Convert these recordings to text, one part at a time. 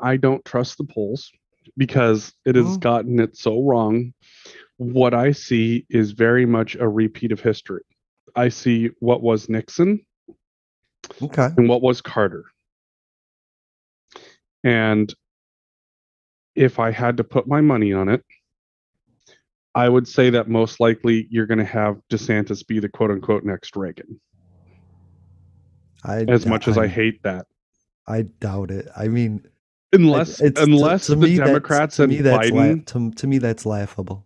I don't trust the polls because it has Mm, gotten it so wrong. What I see is very much a repeat of history. I see what was Nixon okay. and what was Carter. And if I had to put my money on it, I would say that most likely you're going to have DeSantis be the quote unquote next Reagan. I, As much as I I, hate that, I doubt it. I mean, unless it's unless to the me that's Democrats and Biden to me that's laughable.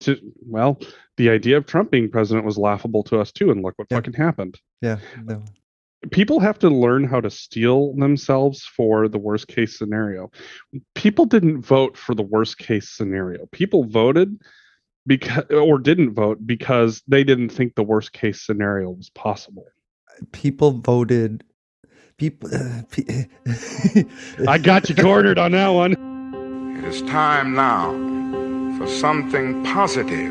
to well, the idea of Trump being president was laughable to us too, and look what Yeah, fucking happened. yeah, no. People have to learn how to steel themselves for the worst case scenario. People didn't vote for the worst case scenario. People voted because or didn't vote because they didn't think the worst case scenario was possible. People voted. People. I got you cornered on that one. It is time now for something positive.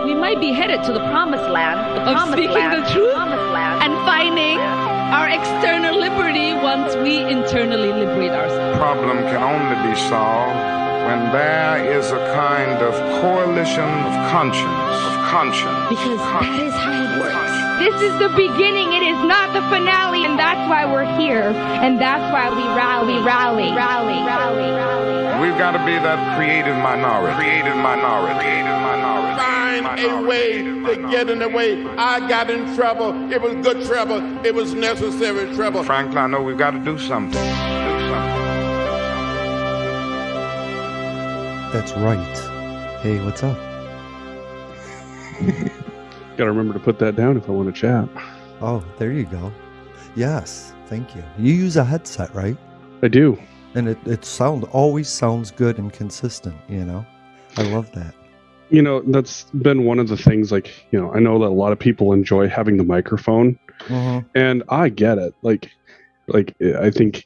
We might be headed to the promised land, of speaking the truth and finding our external liberty once we internally liberate ourselves. Problem can only be solved when there is a kind of coalition of conscience. Because that is how it works. This is the beginning. It is not the finale. And that's why we're here. And that's why we rally. We've got to be that creative minority. Find a way to get in the way. I got in trouble. It was good trouble. It was necessary trouble. Frankly, I know we've got to do something. That's right. Hey, what's up? Got to remember to put that down if I want to chat. Oh, there you go. Yes, thank you. You use a headset, right? I do. And it always sounds good and consistent, you know? I love that. You know, that's been one of the things, like, you know, I know that a lot of people enjoy having the microphone, and I get it. Like I think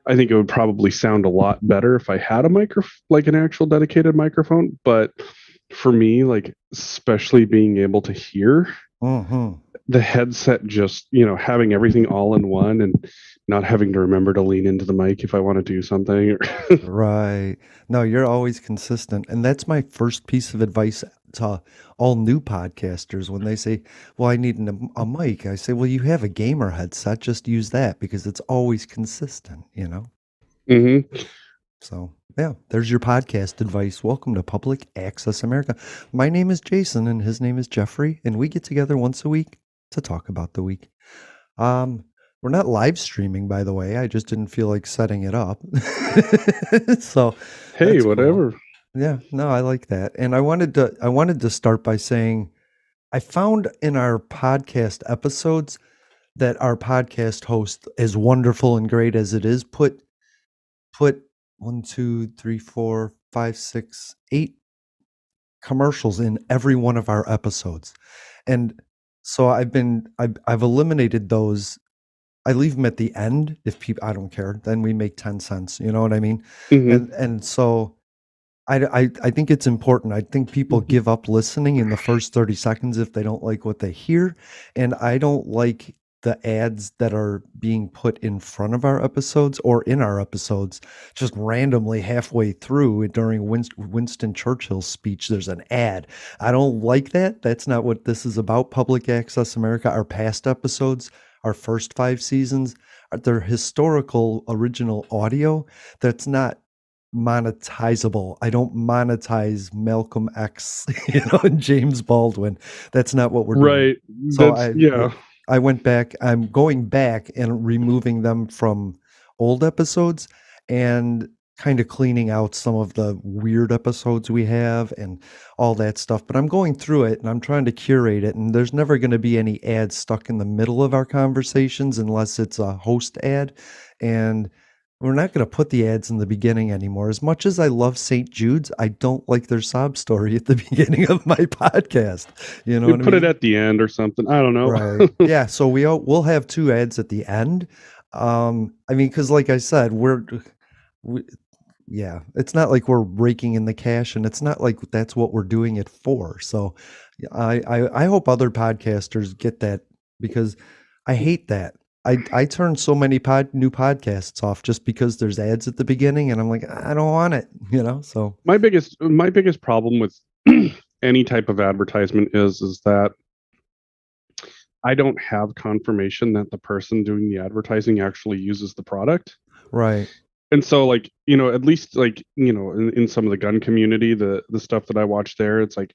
it would probably sound a lot better if I had a like an actual dedicated microphone. But for me, like, especially being able to hear, the headset, just, you know, having everything all in one and not having to remember to lean into the mic if I want to do something. Right. No, you're always consistent. And that's my first piece of advice to all new podcasters when they say, well, I need a mic. I say, well, you have a gamer headset. Just use that because it's always consistent, you know? Mm-hmm. So, yeah, there's your podcast advice. Welcome to Public Access America. My name is Jason and his name is Jeffrey, and we get together once a week to talk about the week. We're not live streaming, by the way. I just didn't feel like setting it up. So, hey, that's whatever. cool. Yeah, no, I like that. And I wanted to start by saying I found in our podcast episodes that our podcast host, as wonderful and great as it is, put 1, 2, 3, 4, 5, 6, 8 commercials in every one of our episodes. And so I've eliminated those. I leave them at the end if people, I don't care. Then we make 10 cents. You know what I mean? Mm-hmm. And so I think it's important. I think people give up listening in the first 30 seconds if they don't like what they hear. And I don't like the ads that are being put in front of our episodes or in our episodes, just randomly halfway through during Winston Churchill's speech, there's an ad. I don't like that. That's not what this is about. Public Access America, our past episodes, our first 5 seasons, they're historical original audio that's not monetizable. I don't monetize Malcolm X, and James Baldwin. That's not what we're doing. Right. So I went back. I'm going back and removing them from old episodes and kind of cleaning out some of the weird episodes we have and all that stuff. But I'm going through it and I'm trying to curate it. And there's never going to be any ads stuck in the middle of our conversations unless it's a host ad. And we're not going to put the ads in the beginning anymore. As much as I love St. Jude's, I don't like their sob story at the beginning of my podcast. You know, put it at the end or something. I don't know. Right? Yeah. So we'll have 2 ads at the end. I mean, because like I said, it's not like we're raking in the cash, and it's not like that's what we're doing it for. So, I hope other podcasters get that because I hate that. I turn so many new podcasts off just because there's ads at the beginning, and I'm like, I don't want it, So My biggest problem with any type of advertisement is that I don't have confirmation that the person doing the advertising actually uses the product. right. And so, like, at least, like, in some of the gun community, the stuff that I watch there, it's like,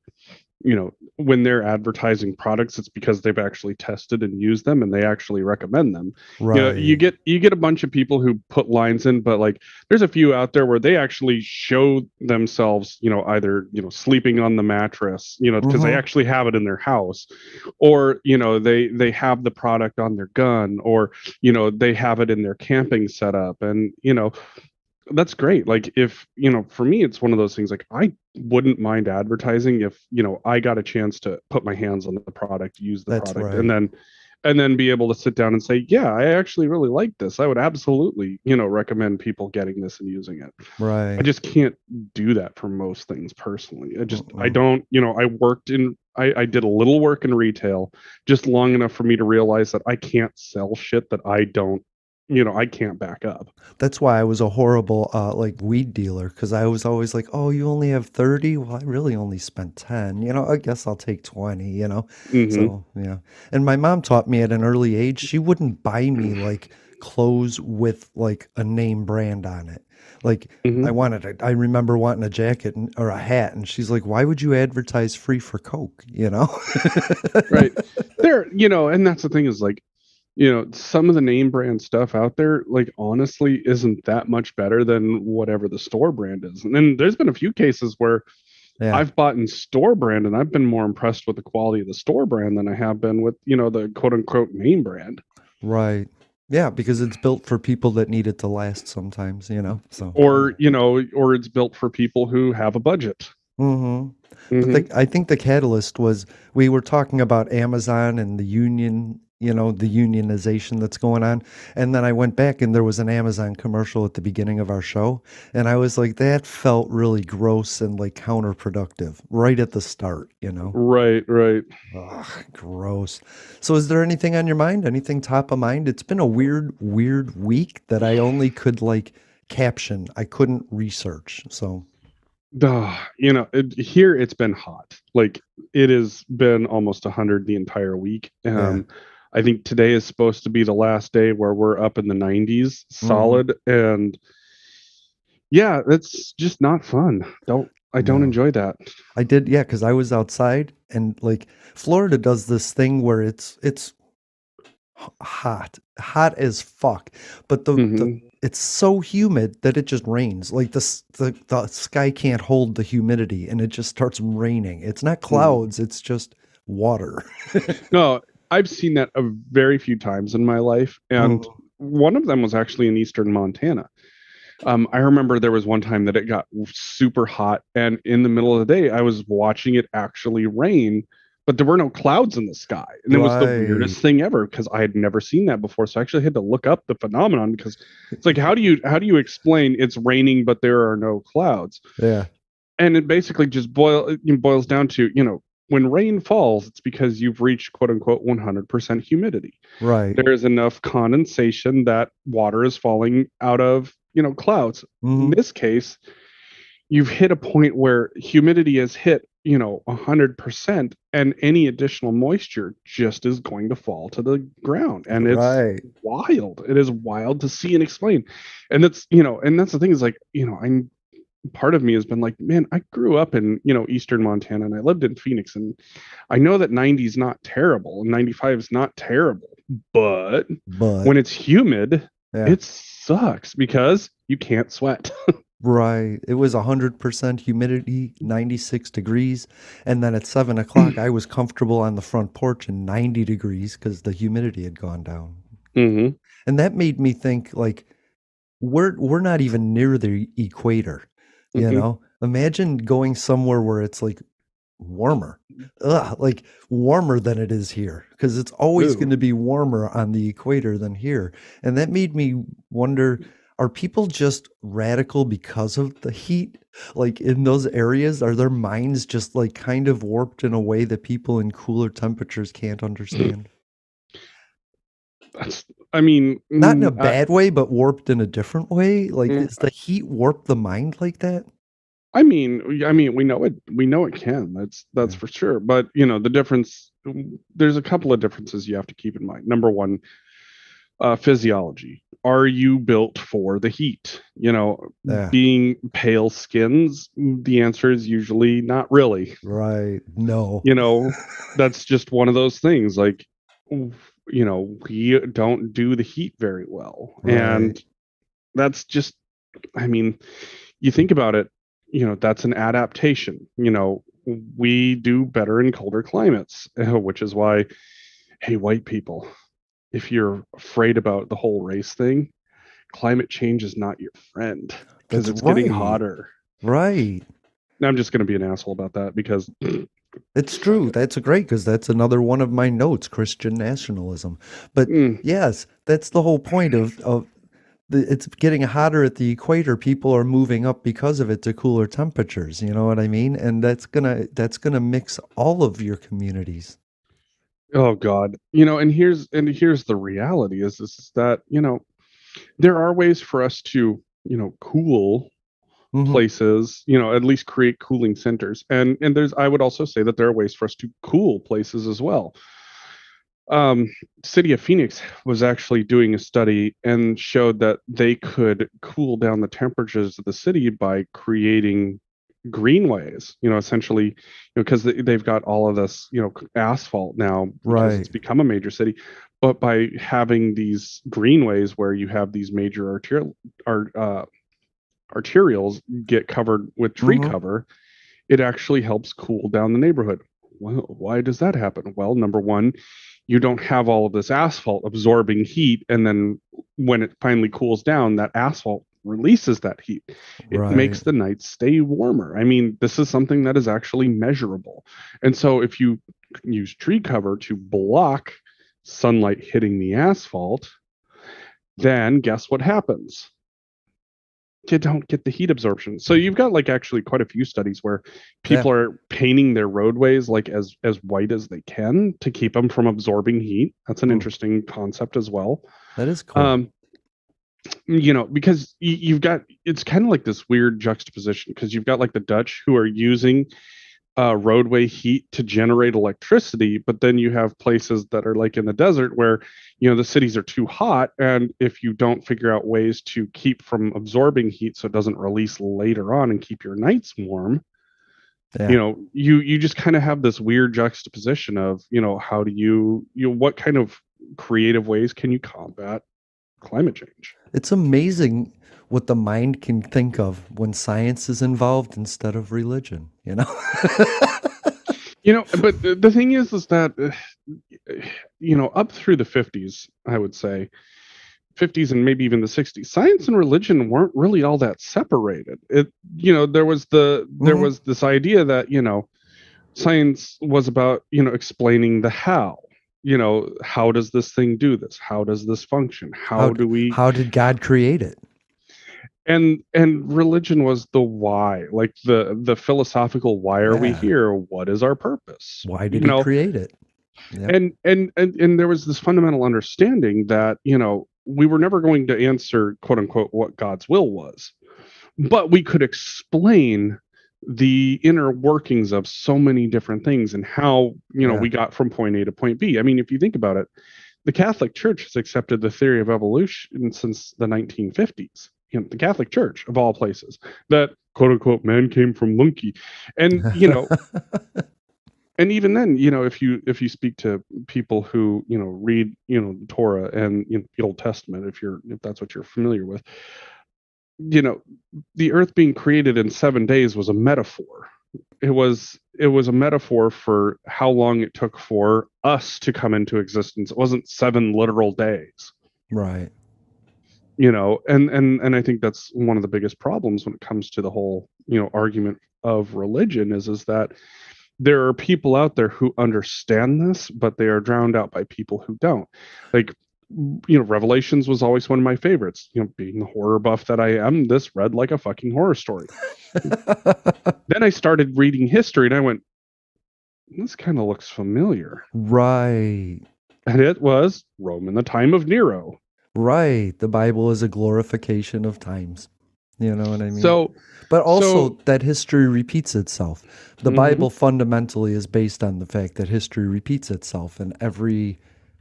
when they're advertising products, it's because they've actually tested and used them and they actually recommend them. Right. You get a bunch of people who put lines in, but like there's a few out there where they actually show themselves, either, sleeping on the mattress, because they actually have it in their house, or, they have the product on their gun, or, they have it in their camping setup. And, that's great. Like, if, for me, it's one of those things, like, I wouldn't mind advertising if, I got a chance to put my hands on the product, use the That's product, right. and then be able to sit down and say, yeah, I actually really like this. I would absolutely, recommend people getting this and using it. I Right. just can't do that for most things personally. I Mm-mm. don't, I did a little work in retail just long enough for me to realize that I can't sell shit that I don't, I can't back up. That's why I was a horrible like weed dealer, because I was always like, oh, you only have 30? Well, I really only spent 10. I guess I'll take 20. Hmm. So, yeah. And my mom taught me at an early age, she wouldn't buy me like clothes with like a name brand on it. Like Hmm. I remember wanting a jacket or a hat, and she's like, why would you advertise free for Coke? Right. There, and that's the thing is, like, some of the name brand stuff out there, like, honestly, isn't that much better than whatever the store brand is. And then there's been a few cases where Yeah. I've bought in store brand and I've been more impressed with the quality of the store brand than I have been with, the quote unquote name brand. Right. Yeah, because it's built for people that need it to last sometimes, So. Or, or it's built for people who have a budget. Mm-hmm. But Hmm. I think the catalyst was we were talking about Amazon and the union, the unionization that's going on. And then I went back and there was an Amazon commercial at the beginning of our show. And I was like, that felt really gross and like counterproductive right at the start, Right, right. Ugh, gross. So is there anything on your mind? Anything top of mind? It's been a weird week that I only could like caption. I couldn't research. So Here it's been hot. Like, it has been almost 100 the entire week. yeah. I think today is supposed to be the last day where we're up in the 90s Hmm. solid. And yeah, it's just not fun. I don't No. enjoy that. I did, yeah, because I was outside and like Florida does this thing where it's hot as fuck, but the Hmm. it's so humid that it just rains. Like the sky can't hold the humidity, and it just starts raining. It's not clouds; it's just water. No, I've seen that a very few times in my life. And Mhm. one of them was actually in eastern Montana. I remember there was one time that it got super hot, and in the middle of the day, I was watching it actually rain, but there were no clouds in the sky. And it was the Right. weirdest thing ever because I had never seen that before. So I actually had to look up the phenomenon because it's like, how do you explain it's raining, but there are no clouds? Yeah. And it basically just boils down to, when rain falls, it's because you've reached quote unquote 100% humidity. Right. There is enough condensation that water is falling out of, clouds. In Hmm. this case, you've hit a point where humidity has hit, 100%, and any additional moisture just is going to fall to the ground. And it's Right. wild. It is wild to see and explain. And that's the thing is, like, I'm part of me has been like, man, I grew up in, eastern Montana, and I lived in Phoenix, and I know that 90 is not terrible and 95 is not terrible, but But when it's humid, yeah. it sucks because you can't sweat. Right. It was 100% humidity, 96 degrees. And then at 7 o'clock, I was comfortable on the front porch in 90 degrees because the humidity had gone down. Hmm. And that made me think like we're not even near the equator, Hmm. Imagine going somewhere where it's like warmer. Ugh, like warmer than it is here. Because it's always going Ooh. to be warmer on the equator than here. And that made me wonder, are people just radical because of the heat? Like in those areas, are their minds just like kind of warped in a way that people in cooler temperatures can't understand? I mean, not in a bad way, but warped in a different way. Like, does the heat warp the mind like that? I mean, we know it. We know it can. That's for sure. But the difference. There's a couple of differences you have to keep in mind. Number one, physiology. Are you built for the heat? Being pale skins, the answer is usually not really. Right. No. That's just one of those things. Like, we don't do the heat very well. Right. And that's just, I mean, you think about it, that's an adaptation. We do better in colder climates, which is why, hey, white people, if you're afraid about the whole race thing, climate change is not your friend because it's getting hotter. Right. Now, I'm just going to be an asshole about that because it's true. That's great because that's another one of my notes, Christian nationalism. But yes, that's the whole point of it's getting hotter at the equator. People are moving up because of it to cooler temperatures. You know what I mean? And that's gonna mix all of your communities. Oh God, and here's the reality is that there are ways for us to cool places, at least create cooling centers, and I would also say that there are ways for us to cool places as well. City of Phoenix was actually doing a study and showed that they could cool down the temperatures of the city by creating greenways, essentially, because they've got all of this, asphalt now because it's become a major city. But by having these greenways where you have these major arterials get covered with tree cover, it actually helps cool down the neighborhood. Well, why does that happen? Well, number one, you don't have all of this asphalt absorbing heat, and then when it finally cools down, that asphalt releases that heat. It makes the night stay warmer. I mean, this is something that is actually measurable. And so if you use tree cover to block sunlight hitting the asphalt, then guess what happens? You don't get the heat absorption. So you've got actually quite a few studies where people are painting their roadways as white as they can to keep them from absorbing heat. That's an interesting concept as well. That is cool. Because you've got, it's kind of like this weird juxtaposition because you've got the Dutch who are using roadway heat to generate electricity, but then you have places that are in the desert where the cities are too hot, and if you don't figure out ways to keep from absorbing heat so it doesn't release later on and keep your nights warm, you just kind of have this weird juxtaposition of how do you what kind of creative ways can you combat climate change? It's amazing what the mind can think of when science is involved instead of religion, But the thing is that, up through the 50s, I would say, 50s and maybe even the 60s, science and religion weren't really all that separated. There was this idea that, science was about, explaining the how. How does this thing do this? How does this function? How did God create it? And religion was the why, the philosophical why are we here? What is our purpose? Why did he create it? Yep. And there was this fundamental understanding that, we were never going to answer, quote unquote, what God's will was, but we could explain the inner workings of so many different things and how, we got from point A to point B. I mean, if you think about it, the Catholic Church has accepted the theory of evolution since the 1950s. The Catholic Church, of all places, that quote unquote man came from monkey, and and even then, if you speak to people who read the Torah and the Old Testament, if that's what you're familiar with, the earth being created in 7 days was a metaphor. It was a metaphor for how long it took for us to come into existence. It wasn't 7 literal days, right? And I think that's one of the biggest problems when it comes to the whole argument of religion is that there are people out there who understand this, but they are drowned out by people who don't. Revelations was always one of my favorites. Being the horror buff that I am, this read like a fucking horror story. Then I started reading history and I went, this kind of looks familiar. Right. And it was Rome in the time of Nero. Right. The Bible is a glorification of times. You know what I mean? So, but also that history repeats itself. The Bible fundamentally is based on the fact that history repeats itself, and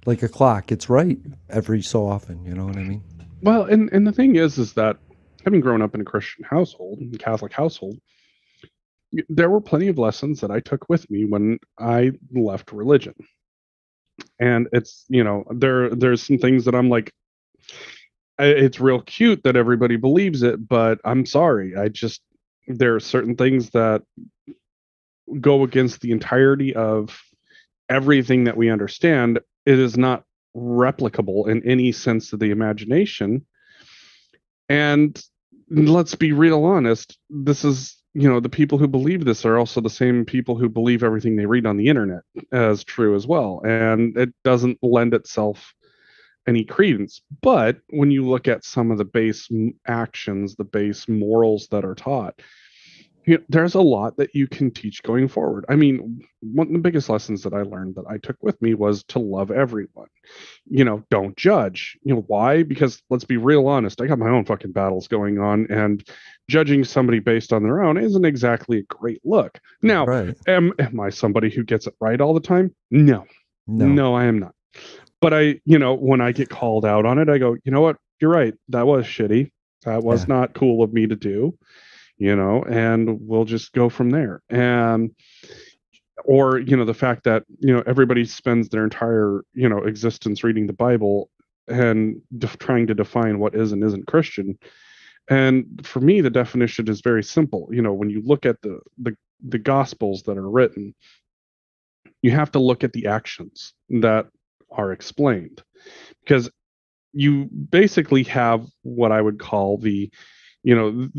like a clock, it's right every so often. You know what I mean? Well, and the thing is that having grown up in a Christian household, Catholic household, there were plenty of lessons that I took with me when I left religion. And it's, there's some things that I'm like, it's real cute that everybody believes it, but I'm sorry. There are certain things that go against the entirety of everything that we understand. It is not replicable in any sense of the imagination. And let's be real honest. This is, the people who believe this are also the same people who believe everything they read on the internet as true as well. And it doesn't lend itself any credence. But when you look at some of the base actions, the base morals that are taught, there's a lot that you can teach going forward. I mean, one of the biggest lessons that I learned that I took with me was to love everyone. Don't judge. Why? Because let's be real honest, I got my own fucking battles going on, and judging somebody based on their own isn't exactly a great look. Now, am I somebody who gets it right all the time? No, I am not. But when I get called out on it, I go, you know what? You're right. That was shitty. That was not cool of me to do. And we'll just go from there. And, or, the fact that, everybody spends their entire, existence reading the Bible and trying to define what is and isn't Christian. And for me, the definition is very simple. When you look at the Gospels that are written, you have to look at the actions that are explained, because you basically have what I would call the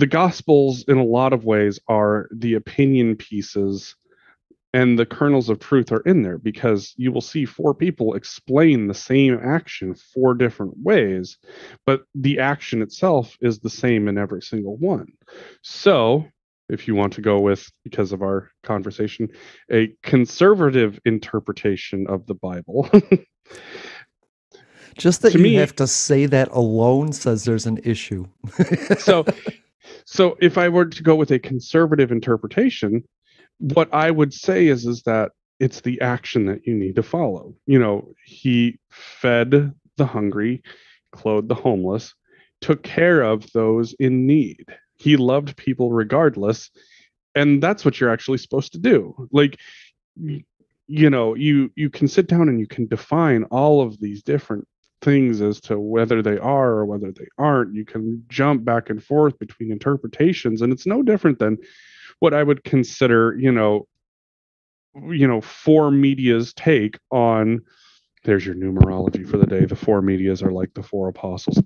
Gospels in a lot of ways are the opinion pieces, and the kernels of truth are in there, because you will see 4 people explain the same action 4 different ways, but the action itself is the same in every single one. So if you want to go with, because of our conversation, a conservative interpretation of the Bible. Just that you have to say that alone says there's an issue. So if I were to go with a conservative interpretation, what I would say is that it's the action that you need to follow. He fed the hungry, clothed the homeless, took care of those in need. He loved people regardless. And that's what you're actually supposed to do. Like, you can sit down and you can define all of these different things as to whether they are or whether they aren't. You can jump back and forth between interpretations, and it's no different than what I would consider, 4 media's take on, there's your numerology for the day. The 4 medias are like the 4 apostles.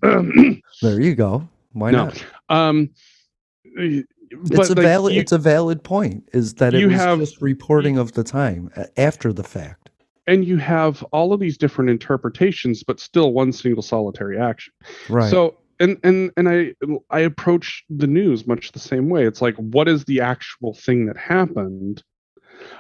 There you go. Why not? It's a valid point, is that it was just reporting of the time after the fact. And you have all of these different interpretations, but still one single solitary action. Right. So, and I approach the news much the same way. It's like, what is the actual thing that happened?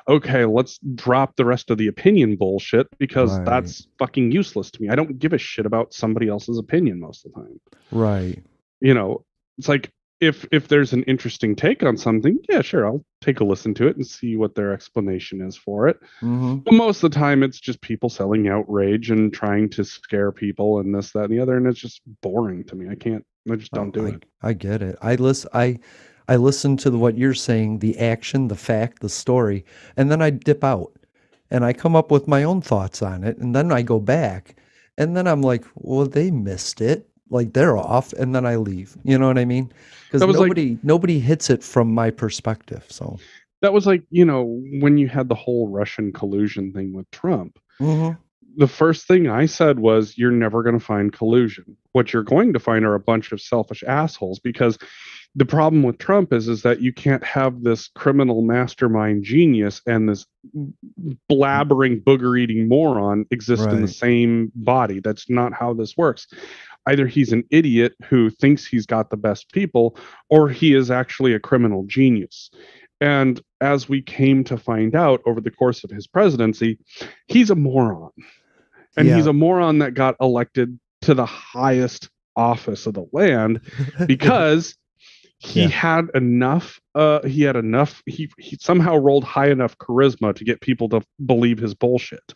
Okay, let's drop the rest of the opinion bullshit, because that's fucking useless to me. I don't give a shit about somebody else's opinion most of the time. Right. It's like, if there's an interesting take on something, yeah, sure, I'll take a listen to it and see what their explanation is for it. But most of the time, it's just people selling outrage and trying to scare people and this, that, and the other, and it's just boring to me. I just don't do it. I get it. I listen to what you're saying, the action, the fact, the story, and then I dip out and I come up with my own thoughts on it, and then I go back, and then I'm like, well, they missed it. Like, they're off, and then I leave. You know what I mean? Because nobody hits it from my perspective. So that was like, when you had the whole Russian collusion thing with Trump, the first thing I said was, you're never going to find collusion. What you're going to find are a bunch of selfish assholes, because the problem with Trump is that you can't have this criminal mastermind genius and this blabbering booger-eating moron exist in the same body. That's not how this works. Either he's an idiot who thinks he's got the best people, or he is actually a criminal genius. And as we came to find out over the course of his presidency, he's a moron. And he's a moron that got elected to the highest office of the land because he had enough he somehow rolled high enough charisma to get people to believe his bullshit.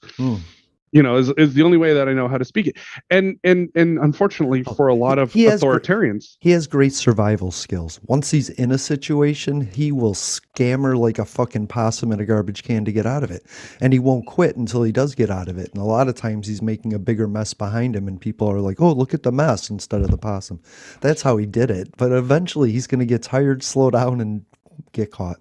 Is the only way that I know how to speak it. And unfortunately for a lot of authoritarians, he has great survival skills. Once he's in a situation, he will scammer like a fucking possum in a garbage can to get out of it. And he won't quit until he does get out of it. And a lot of times he's making a bigger mess behind him and people are like, oh, look at the mess instead of the possum. That's how he did it. But eventually he's going to get tired, slow down, and get caught.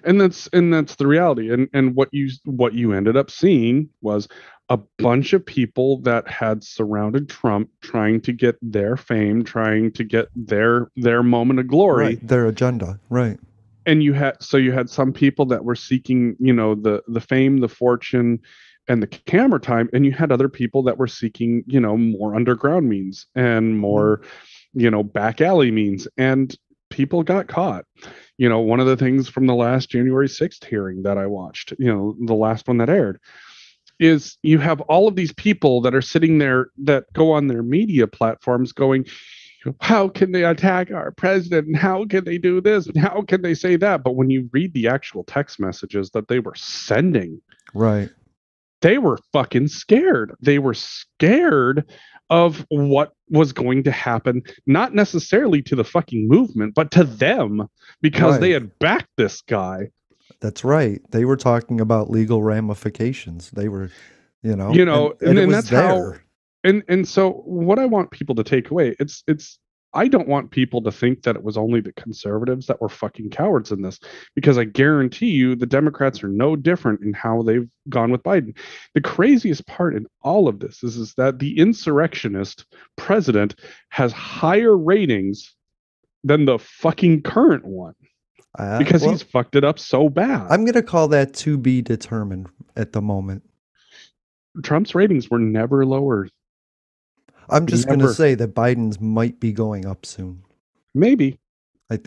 And that's the reality. And what you ended up seeing was a bunch of people that had surrounded Trump trying to get their fame, trying to get their moment of glory, right, their agenda, right. And you had some people that were seeking, the fame, the fortune, and the camera time, and you had other people that were seeking, more underground means and more, back alley means, and people got caught. One of the things from the last January 6th hearing that I watched, the last one that aired, is you have all of these people that are sitting there that go on their media platforms going, how can they attack our president? And how can they do this? And how can they say that? But when you read the actual text messages that they were sending, right, they were fucking scared. They were scared of what was going to happen, not necessarily to the fucking movement, but to them, because they had backed this guy. That's right. They were talking about legal ramifications. They were, and that's there. And so what I want people to take away, I don't want people to think that it was only the conservatives that were fucking cowards in this, because I guarantee you the Democrats are no different in how they've gone with Biden. The craziest part in all of this is that the insurrectionist president has higher ratings than the fucking current one. Because he's fucked it up so bad. I'm going to call that to be determined at the moment. Trump's ratings were never lower. I'm just going to say that Biden's might be going up soon. Maybe.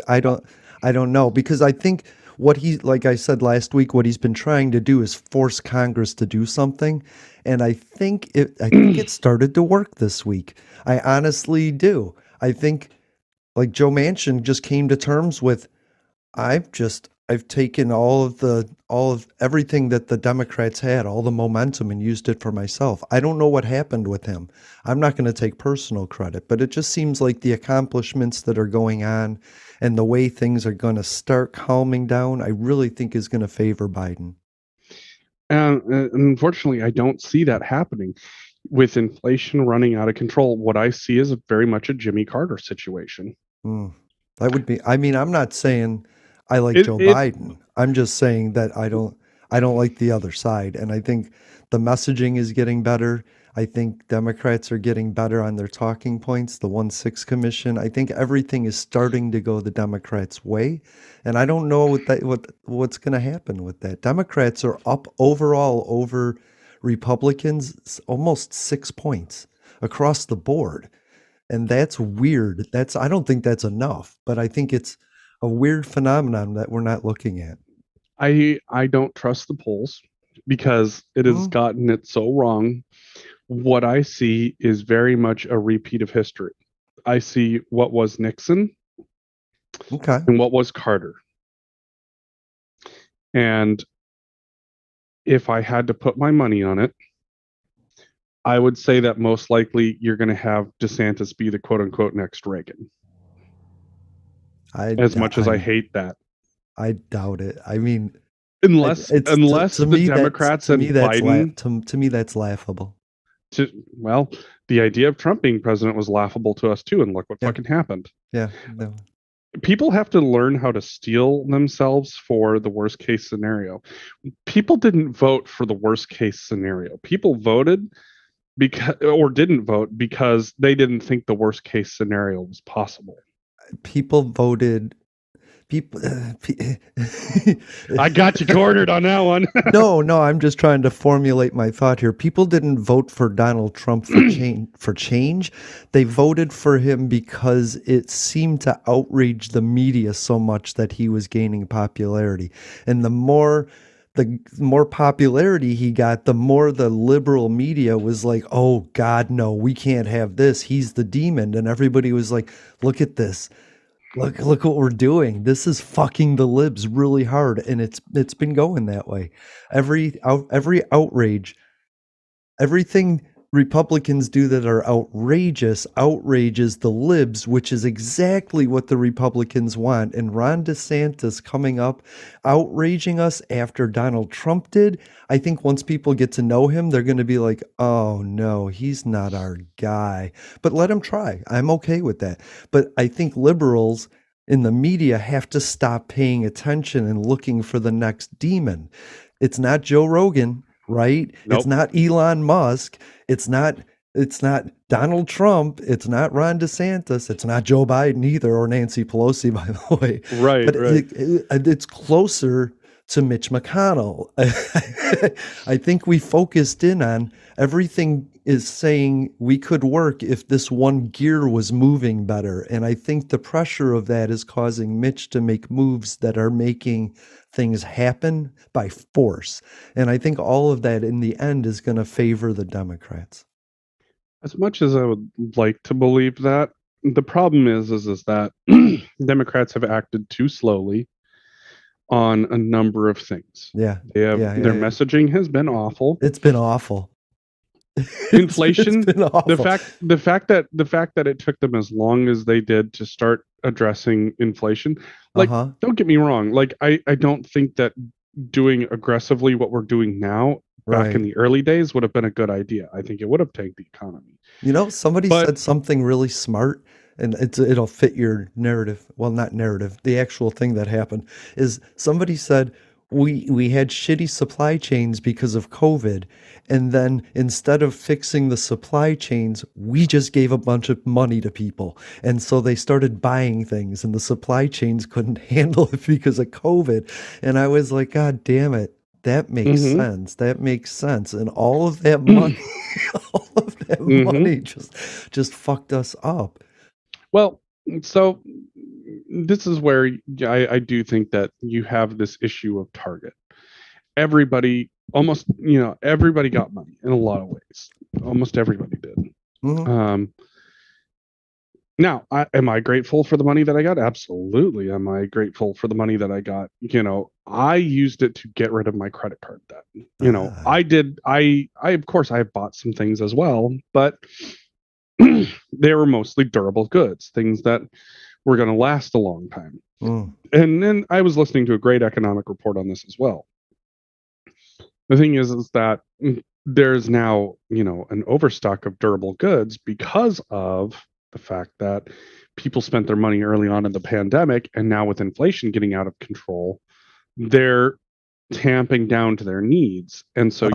I don't know, because I think like I said last week, what he's been trying to do is force Congress to do something. And I think it started to work this week. I honestly do. I think like Joe Manchin just came to terms with, I've taken all of everything that the Democrats had, all the momentum, and used it for myself. I don't know what happened with him. I'm not going to take personal credit, but it just seems like the accomplishments that are going on and the way things are going to start calming down, I really think is going to favor Biden. And unfortunately, I don't see that happening. With inflation running out of control, what I see is very much a Jimmy Carter situation. That would be, I'm not saying I like Joe Biden. I'm just saying that I don't like the other side. And I think the messaging is getting better. I think Democrats are getting better on their talking points. The 1-6 Commission. I think everything is starting to go the Democrats' way. And I don't know what's going to happen with that. Democrats are up overall over Republicans almost 6 points across the board. And that's weird. I don't think that's enough, but I think it's a weird phenomenon that we're not looking at. I don't trust the polls because it has gotten it so wrong. What I see is very much a repeat of history. I see what was Nixon and what was Carter. And if I had to put my money on it, I would say that most likely you're going to have DeSantis be the quote unquote next Reagan. As much as I hate that. I doubt it. I mean, unless the Democrats and Biden, to me, that's laughable. Well, the idea of Trump being president was laughable to us too, and look what fucking happened. Yeah. No. People have to learn how to steel themselves for the worst case scenario. People didn't vote for the worst case scenario. People voted didn't vote because they didn't think the worst case scenario was possible. People voted. I got you cornered on that one. No, I'm just trying to formulate my thought here. People didn't vote for Donald Trump for change. They voted for him because it seemed to outrage the media so much that he was gaining popularity. And the more the more popularity he got, the more the liberal media was like, oh God, no, we can't have this. He's the demon. And everybody was like, look at this. Look what we're doing. This is fucking the libs really hard. And it's been going that way. Every outrage, everything Republicans do that are outrageous outrages the libs, which is exactly what the Republicans want. And Ron DeSantis coming up, outraging us after Donald Trump did. I think once people get to know him, they're going to be like, oh no, he's not our guy. But let him try. I'm okay with that. But I think liberals in the media have to stop paying attention and looking for the next demon. It's not Joe Rogan. Right? Nope. It's not Elon Musk. It's not Donald Trump. It's not Ron DeSantis. It's not Joe Biden either, or Nancy Pelosi, by the way. Right. But right. It's closer to Mitch McConnell. I think we focused in on everything is saying we could work if this one gear was moving better. And I think the pressure of that is causing Mitch to make moves that are making things happen by force. And I think all of that in the end is going to favor the Democrats. As much as I would like to believe that, the problem is that Democrats have acted too slowly on a number of things. Yeah. Their messaging has been awful. It's been awful. Inflation, it's been awful. the fact that it took them as long as they did to start addressing inflation, like, don't get me wrong, like I don't think that doing aggressively what we're doing now back in the early days would have been a good idea. I think it would have tanked the economy. You know, somebody said something really smart, and it'll fit your narrative. Well, not narrative. The actual thing that happened is somebody said, we had shitty supply chains because of COVID. And then instead of fixing the supply chains, we just gave a bunch of money to people. And so they started buying things and the supply chains couldn't handle it because of COVID. And I was like, God damn it. That makes sense. That makes sense. And all of that money, money just fucked us up. Well, so this is where I do think that you have this issue of target. Everybody, everybody got money in a lot of ways. Almost everybody did. Now, am I grateful for the money that I got? Absolutely. Am I grateful for the money that I got? I used it to get rid of my credit card debt. I did. Of course, I bought some things as well, but they were mostly durable goods, things that were going to last a long time. And then I was listening to a great economic report on this as well. The thing is that there's now, an overstock of durable goods because of the fact that people spent their money early on in the pandemic, and now with inflation getting out of control, they're tamping down to their needs. And so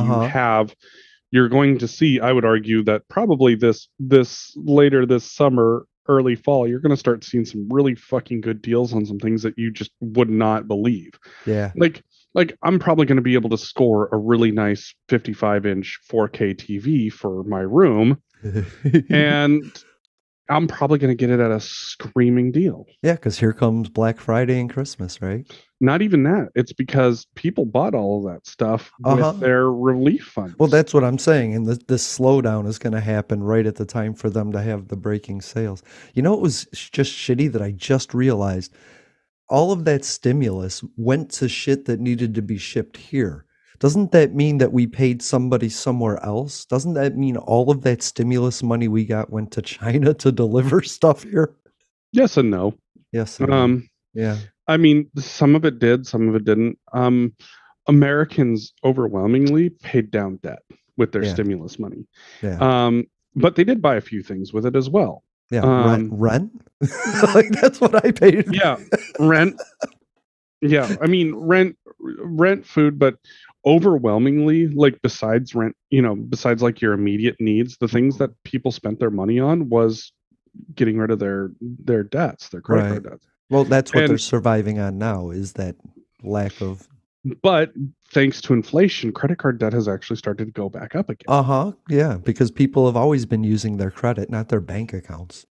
you're going to see, I would argue that probably this later this summer, early fall, you're going to start seeing some really fucking good deals on some things that you just would not believe. Yeah. Like I'm probably going to be able to score a really nice 55-inch 4K TV for my room, and I'm probably going to get it at a screaming deal. Yeah, because here comes Black Friday and Christmas, right? Not even that. It's because people bought all of that stuff with their relief funds. Well, that's what I'm saying. And this slowdown is going to happen right at the time for them to have the breaking sales. It was just shitty that I just realized all of that stimulus went to shit that needed to be shipped here. Doesn't that mean that we paid somebody somewhere else? Doesn't that mean all of that stimulus money we got went to China to deliver stuff here? Yes and no. Yes and no. Yeah. I mean, some of it did, some of it didn't. Americans overwhelmingly paid down debt with their stimulus money. Yeah. But they did buy a few things with it as well. Yeah. Rent? Like that's what I paid. Yeah. Rent. Yeah. I mean, rent, food, but overwhelmingly, like besides rent, besides like your immediate needs, the things that people spent their money on was getting rid of their debts, their credit card debts. Well, that's what they're surviving on now, is that lack of. But thanks to inflation, credit card debt has actually started to go back up again. Yeah, because people have always been using their credit, not their bank accounts.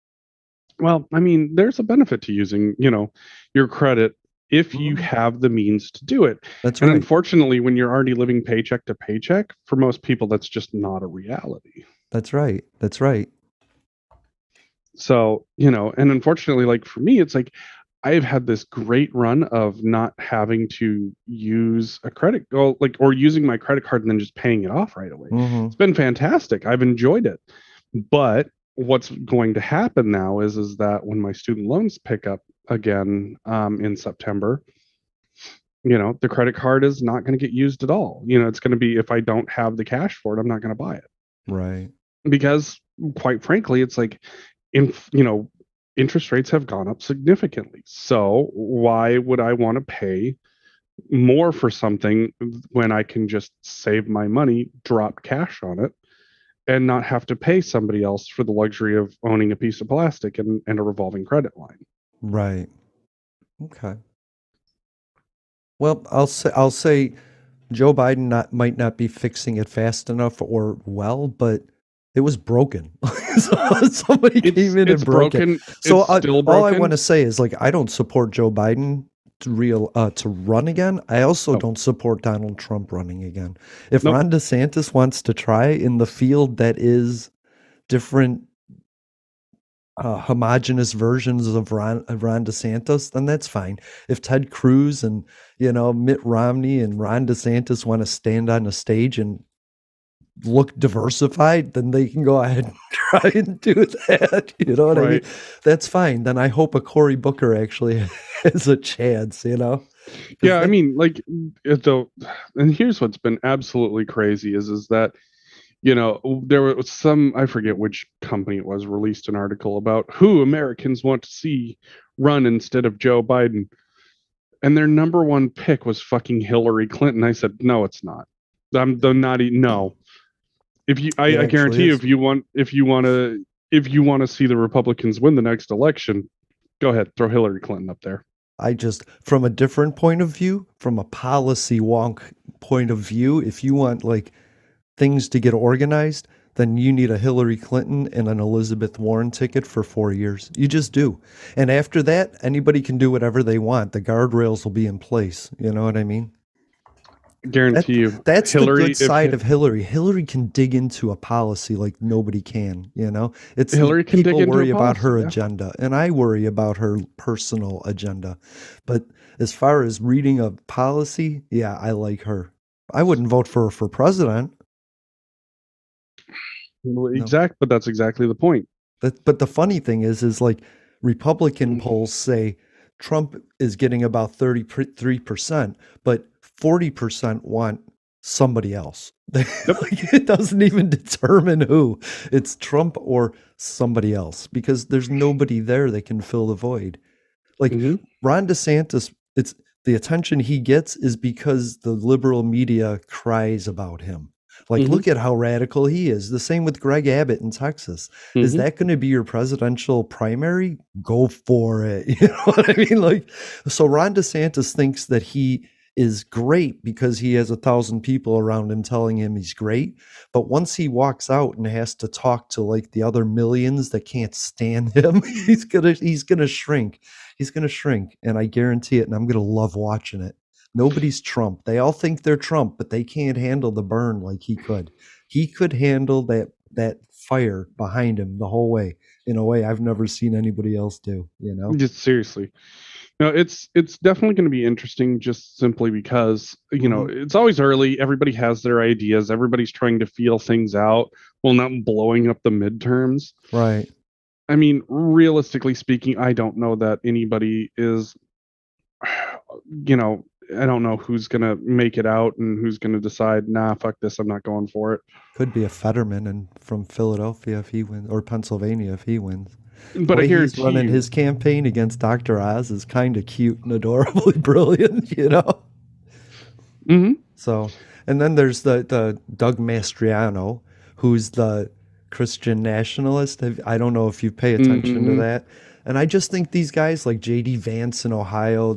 Well, I mean, there's a benefit to using, your credit if you have the means to do it. That's and right. Unfortunately, when you're already living paycheck to paycheck, for most people, that's just not a reality. That's right. That's right. So, and unfortunately, like for me, it's like I've had this great run of not having to use a credit, or using my credit card and then just paying it off right away. It's been fantastic. I've enjoyed it. But what's going to happen now is that when my student loans pick up again in September, the credit card is not going to get used at all. It's going to be, if I don't have the cash for it, I'm not going to buy it. Right. Because quite frankly, it's like, interest rates have gone up significantly. So why would I want to pay more for something when I can just save my money, drop cash on it, and not have to pay somebody else for the luxury of owning a piece of plastic and a revolving credit line? Right. Okay. Well, I'll say Joe Biden might not be fixing it fast enough or well, but it was broken. Somebody came in and broke it. So all I want to say is, like, I don't support Joe Biden to run again. I also don't support Donald Trump running again. If Ron DeSantis wants to try in the field that is different homogenous versions of Ron DeSantis, then that's fine. If Ted Cruz and Mitt Romney and Ron DeSantis want to stand on a stage and look diversified, then they can go ahead and try and do that. You know what I mean? That's fine. Then I hope a Cory Booker actually has a chance. Yeah, I mean, like, and here's what's been absolutely crazy is that there was I forget which company it was, released an article about who Americans want to see run instead of Joe Biden. And their number one pick was fucking Hillary Clinton. I said, no, it's not. No. I guarantee you, if you want to see the Republicans win the next election, go ahead, throw Hillary Clinton up there. From a different point of view, from a policy wonk point of view, if you want like things to get organized, then you need a Hillary Clinton and an Elizabeth Warren ticket for 4 years. You just do. And after that, anybody can do whatever they want. The guardrails will be in place. You know what I mean? Guarantee you. That's Hillary, the good side of Hillary. Hillary can dig into a policy like nobody can. It's Hillary can people dig into worry a policy, about her agenda, and I worry about her personal agenda. But as far as reading a policy, yeah, I like her. I wouldn't vote for her for president. But that's exactly the point. But the funny thing is like Republican polls say Trump is getting about 33%, but 40% want somebody else. It doesn't even determine who. It's Trump or somebody else, because there's nobody there that can fill the void. Like Ron DeSantis, it's the attention he gets is because the liberal media cries about him. Like, look at how radical he is. The same with Greg Abbott in Texas. Is that going to be your presidential primary? Go for it. You know what I mean? Like, so Ron DeSantis thinks that he is great because he has 1,000 people around him telling him he's great. But once he walks out and has to talk to like the other millions that can't stand him, he's gonna shrink. He's gonna shrink, and I guarantee it. And I'm gonna love watching it. Nobody's Trump. They all think they're Trump, but they can't handle the burn like he could. He could handle that fire behind him the whole way in a way I've never seen anybody else do. Just seriously. No, it's definitely going to be interesting, just simply because it's always early. Everybody has their ideas. Everybody's trying to feel things out while not blowing up the midterms. Right. I mean, realistically speaking, I don't know that anybody is. I don't know who's going to make it out and who's going to decide, nah, fuck this, I'm not going for it. Could be a Fetterman and from Philadelphia if he wins, or Pennsylvania if he wins. But he's running his campaign against Dr. Oz is kind of cute and adorably brilliant, So, and then there's the Doug Mastriano, who's the Christian nationalist. I don't know if you pay attention to that. And I just think these guys like J.D. Vance in Ohio,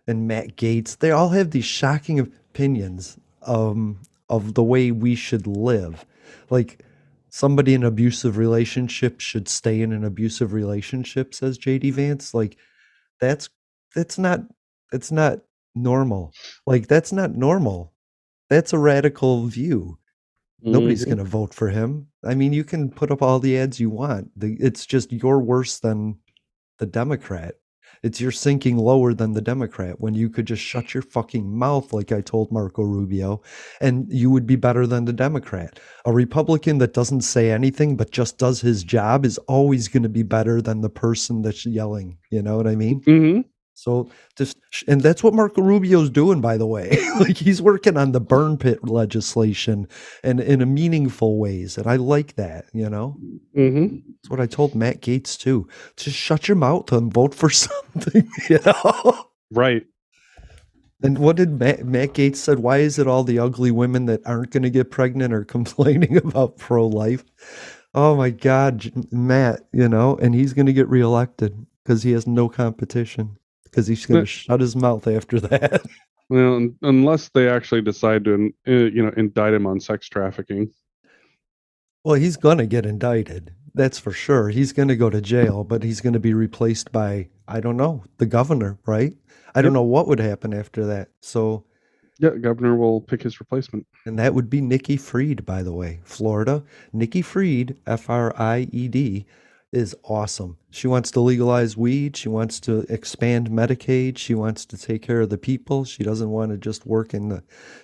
and Matt Gaetz, they all have these shocking opinions of the way we should live. Like, somebody in an abusive relationship should stay in an abusive relationship, says J.D. Vance. Like, that's it's not normal. Like, that's not normal. That's a radical view. Nobody's going to vote for him. I mean, you can put up all the ads you want. It's just you're worse than the Democrat. You're sinking lower than the Democrat when you could just shut your fucking mouth, like I told Marco Rubio, and you would be better than the Democrat. A Republican that doesn't say anything but just does his job is always going to be better than the person that's yelling. You know what I mean? Mm-hmm. So and that's what Marco Rubio's doing, by the way. Like, he's working on the burn pit legislation and in a meaningful ways. And I like that, you know? Mm-hmm. That's what I told Matt Gaetz too. Just shut your mouth and vote for something, you know? Right. And what did Matt Gaetz said? Why is it all the ugly women that aren't going to get pregnant are complaining about pro-life? Oh my God, Matt, you know, and he's going to get reelected because he has no competition. Because he's going to shut his mouth after that. Well, unless they actually decide to, indict him on sex trafficking. Well, he's going to get indicted. That's for sure. He's going to go to jail, but he's going to be replaced by, I don't know, the governor, right? I don't know what would happen after that. So, yeah, governor will pick his replacement. And that would be Nikki Fried, by the way, Florida. Nikki Fried, Fried, is awesome. She wants to legalize weed. She wants to expand Medicaid. She wants to take care of the people. She doesn't want to just work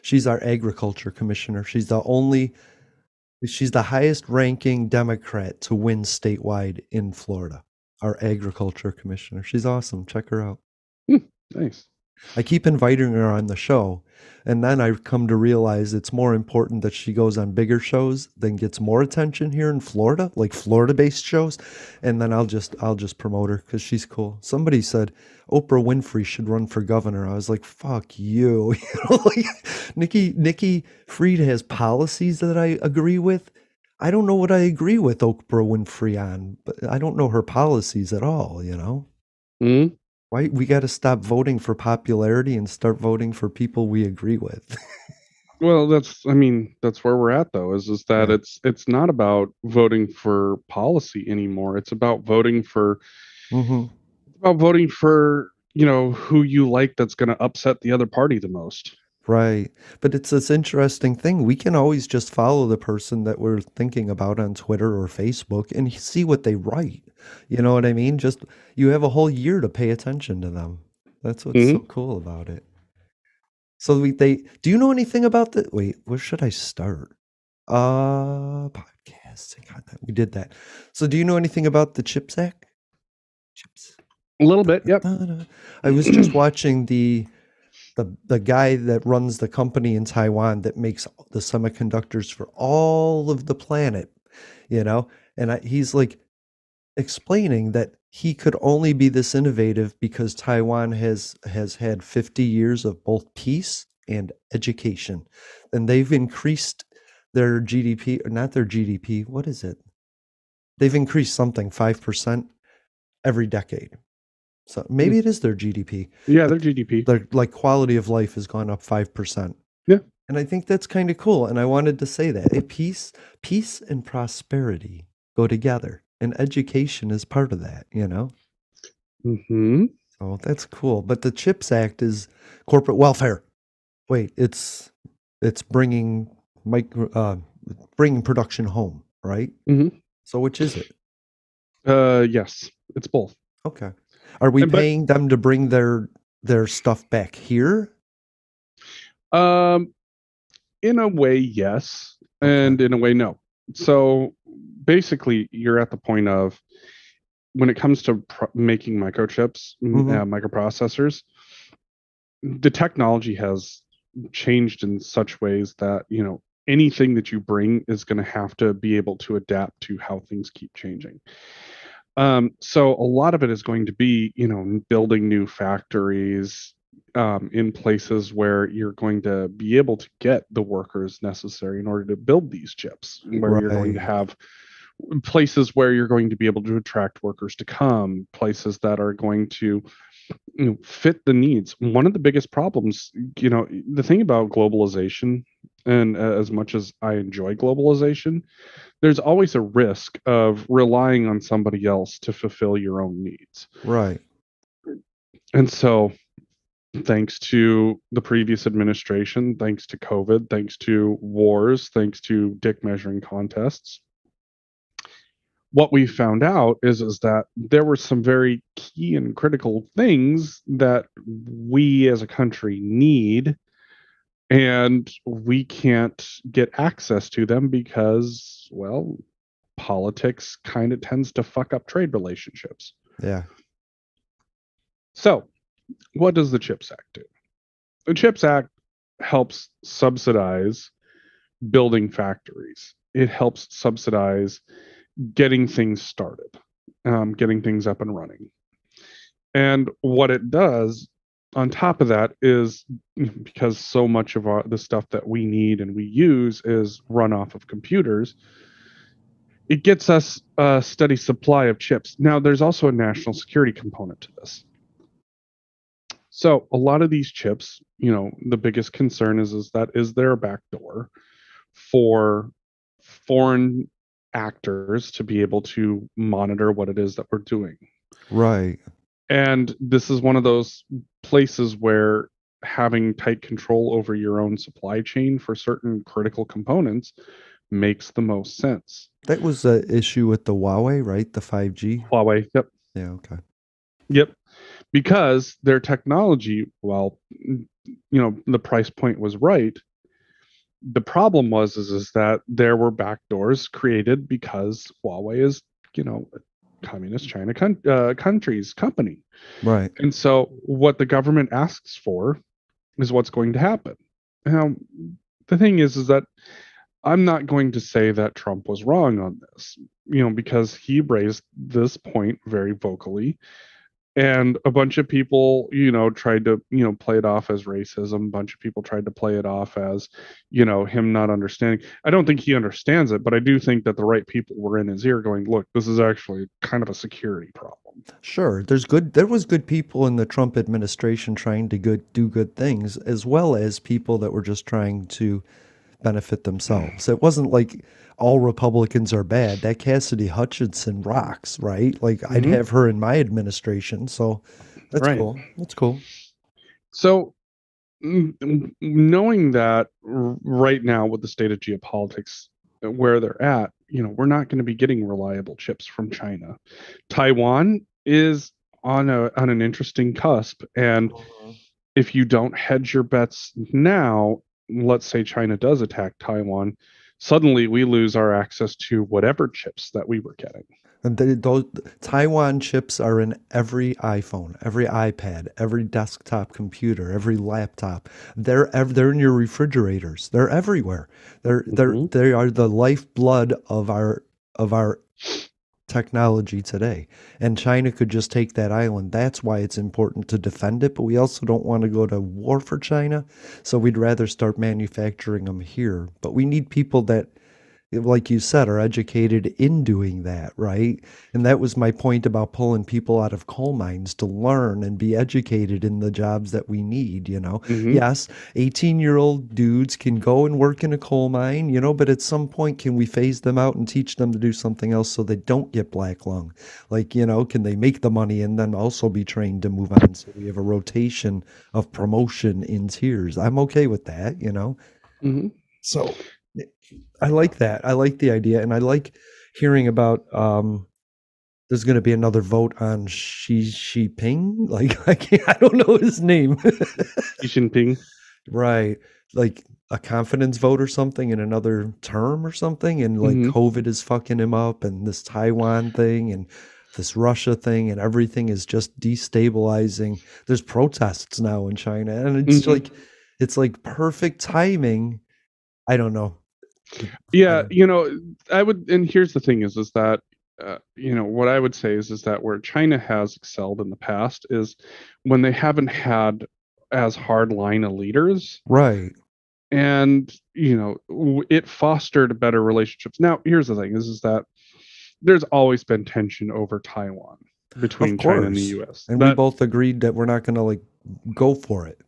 she's our agriculture commissioner. She's the highest ranking Democrat to win statewide in Florida. Our agriculture commissioner. She's awesome. Check her out. Nice. I keep inviting her on the show, and then I've come to realize it's more important that she goes on bigger shows than gets more attention here in Florida, like Florida-based shows, and then I'll just promote her because she's cool. Somebody said Oprah Winfrey should run for governor. I was like, fuck you. Nikki Fried has policies that I agree with. I don't know what I agree with Oprah Winfrey on, but I don't know her policies at all, you know? Mm-hmm. Why we got to stop voting for popularity and start voting for people we agree with. Well, that's where we're at though, is that it's not about voting for policy anymore. It's about voting for who you like that's going to upset the other party the most. Right. But it's this interesting thing. We can always just follow the person that we're thinking about on Twitter or Facebook and see what they write. You know what I mean? Just, you have a whole year to pay attention to them. That's what's so cool about it. So do you know anything about the, wait, where should I start? Podcasting. We did that. So do you know anything about the CHIPS Act? CHIPS. A little bit, yep. I was just watching the guy that runs the company in Taiwan that makes the semiconductors for all of the planet, you know, and he's like explaining that he could only be this innovative because Taiwan has had 50 years of both peace and education, and they've increased their GDP, or not their GDP. What is it? They've increased something 5% every decade. So maybe it is their GDP. Yeah, their GDP. Their quality of life has gone up 5%. Yeah. And I think that's kind of cool. And I wanted to say that peace and prosperity go together. And education is part of that, you know? Mm-hmm. So that's cool. But the CHIPS Act is corporate welfare. Wait, it's bringing production home, right? Mm-hmm. So which is it? Yes, it's both. Okay. Are we paying them to bring their stuff back here? In a way, yes. Okay. And in a way, no. So basically, you're at the point of, when it comes to making microchips, microprocessors, the technology has changed in such ways that, anything that you bring is going to have to be able to adapt to how things keep changing. So a lot of it is going to be, building new factories in places where you're going to be able to get the workers necessary in order to build these chips, where you're going to have places where you're going to be able to attract workers to come, places that are going to fit the needs. One of the biggest problems, the thing about globalization, and as much as I enjoy globalization, there's always a risk of relying on somebody else to fulfill your own needs. Right. And so, thanks to the previous administration, thanks to COVID, thanks to wars, thanks to dick measuring contests, what we found out is that there were some very key and critical things that we as a country need, and we can't get access to them because, well, politics kind of tends to fuck up trade relationships. Yeah. So, what does the CHIPS Act do? The CHIPS Act helps subsidize building factories. It helps subsidize getting things started, getting things up and running. And what it does on top of that is, because so much of the stuff that we need and we use is run off of computers, it gets us a steady supply of chips. Now, there's also a national security component to this. So a lot of these chips, the biggest concern is that is there a backdoor for foreign actors to be able to monitor what it is that we're doing? Right. And this is one of those places where having tight control over your own supply chain for certain critical components makes the most sense. That was the issue with the Huawei, right? The 5G. Huawei, yep. Yeah, okay. Yep. Because their technology, well, the price point was right. The problem is that there were backdoors created because Huawei is, communist China country's company. Right. And so what the government asks for is what's going to happen. Now, the thing is that I'm not going to say that Trump was wrong on this, because he raised this point very vocally. And a bunch of people, tried to, play it off as racism. A bunch of people tried to play it off as, him not understanding. I don't think he understands it, but I do think that the right people were in his ear going, look, this is actually kind of a security problem. Sure. There was good people in the Trump administration trying to do good things, as well as people that were just trying to benefit themselves. It wasn't like all Republicans are bad. That Cassidy Hutchinson rocks, right? Like I'd have her in my administration. So that's Right. cool. That's cool. So knowing that right now with the state of geopolitics, where they're at, we're not going to be getting reliable chips from China. Taiwan is on an interesting cusp. And if you don't hedge your bets now, let's say China does attack Taiwan, suddenly we lose our access to whatever chips that we were getting. And those Taiwan chips are in every iPhone, every iPad, every desktop computer, every laptop. They're in your refrigerators. They're everywhere. They are the lifeblood of our technology today. And China could just take that island. That's why it's important to defend it, but we also don't want to go to war for China. So we'd rather start manufacturing them here. But we need people that, like you said, are educated in doing that, right? And that was my point about pulling people out of coal mines to learn and be educated in the jobs that we need, Yes, 18-year-old dudes can go and work in a coal mine, but at some point, can we phase them out and teach them to do something else so they don't get black lung? Like, can they make the money and then also be trained to move on? So we have a rotation of promotion in tiers. I'm okay with that, So I like that. I like the idea, and I like hearing about there's going to be another vote on Xi Jinping. Like I don't know his name. Xi Jinping. Right. Like a confidence vote or something in another term or something, and like COVID is fucking him up, and this Taiwan thing and this Russia thing, and everything is just destabilizing. There's protests now in China, and it's like perfect timing. I don't know. Yeah, I would, and here's the thing is that, what I would say is that where China has excelled in the past is when they haven't had as hard line of leaders. Right. And, it fostered better relationships. Now, here's the thing is that there's always been tension over Taiwan between China and the U.S. And we both agreed that we're not going to go for it.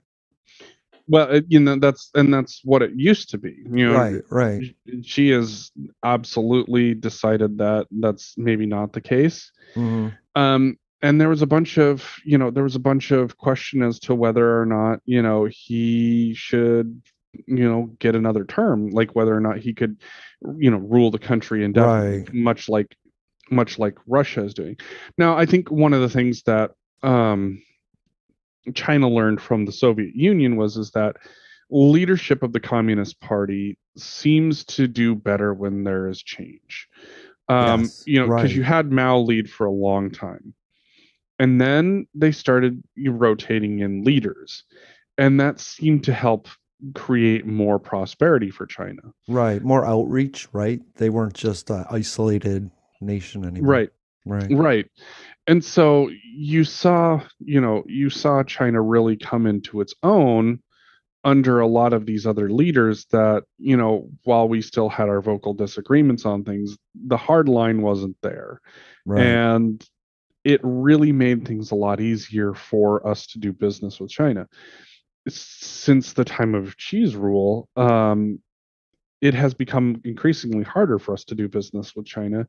Well, that's what it used to be. Right. She has absolutely decided that that's maybe not the case. and there was a bunch of question as to whether or not he should get another term, like whether or not he could rule the country indefinitely, Right. much like Russia is doing now. I think one of the things that China learned from the Soviet Union is that leadership of the Communist Party seems to do better when there is change. Yes. Because you Right. had Mao lead for a long time, and then they started rotating in leaders, and that seemed to help create more prosperity for China. Right. More outreach, right? They weren't just an isolated nation anymore. Right. Right. Right. And so you saw China really come into its own under a lot of these other leaders that, while we still had our vocal disagreements on things, the hard line wasn't there. Right. And it really made things a lot easier for us to do business with China. Since the time of Xi's rule, it has become increasingly harder for us to do business with China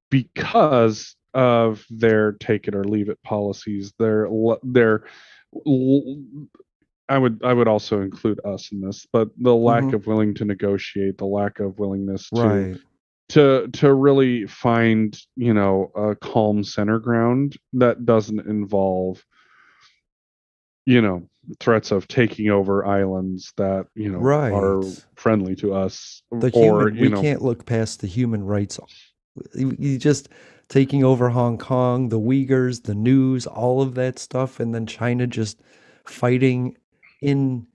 because of their take it or leave it policies. I would also include us in this, but the lack of willing to negotiate, the lack of willingness Right. to really find a calm center ground that doesn't involve threats of taking over islands that Right. are friendly to us, The or human, we can't look past the human rights. You just taking over Hong Kong, the Uyghurs, the news, all of that stuff, and then China just fighting in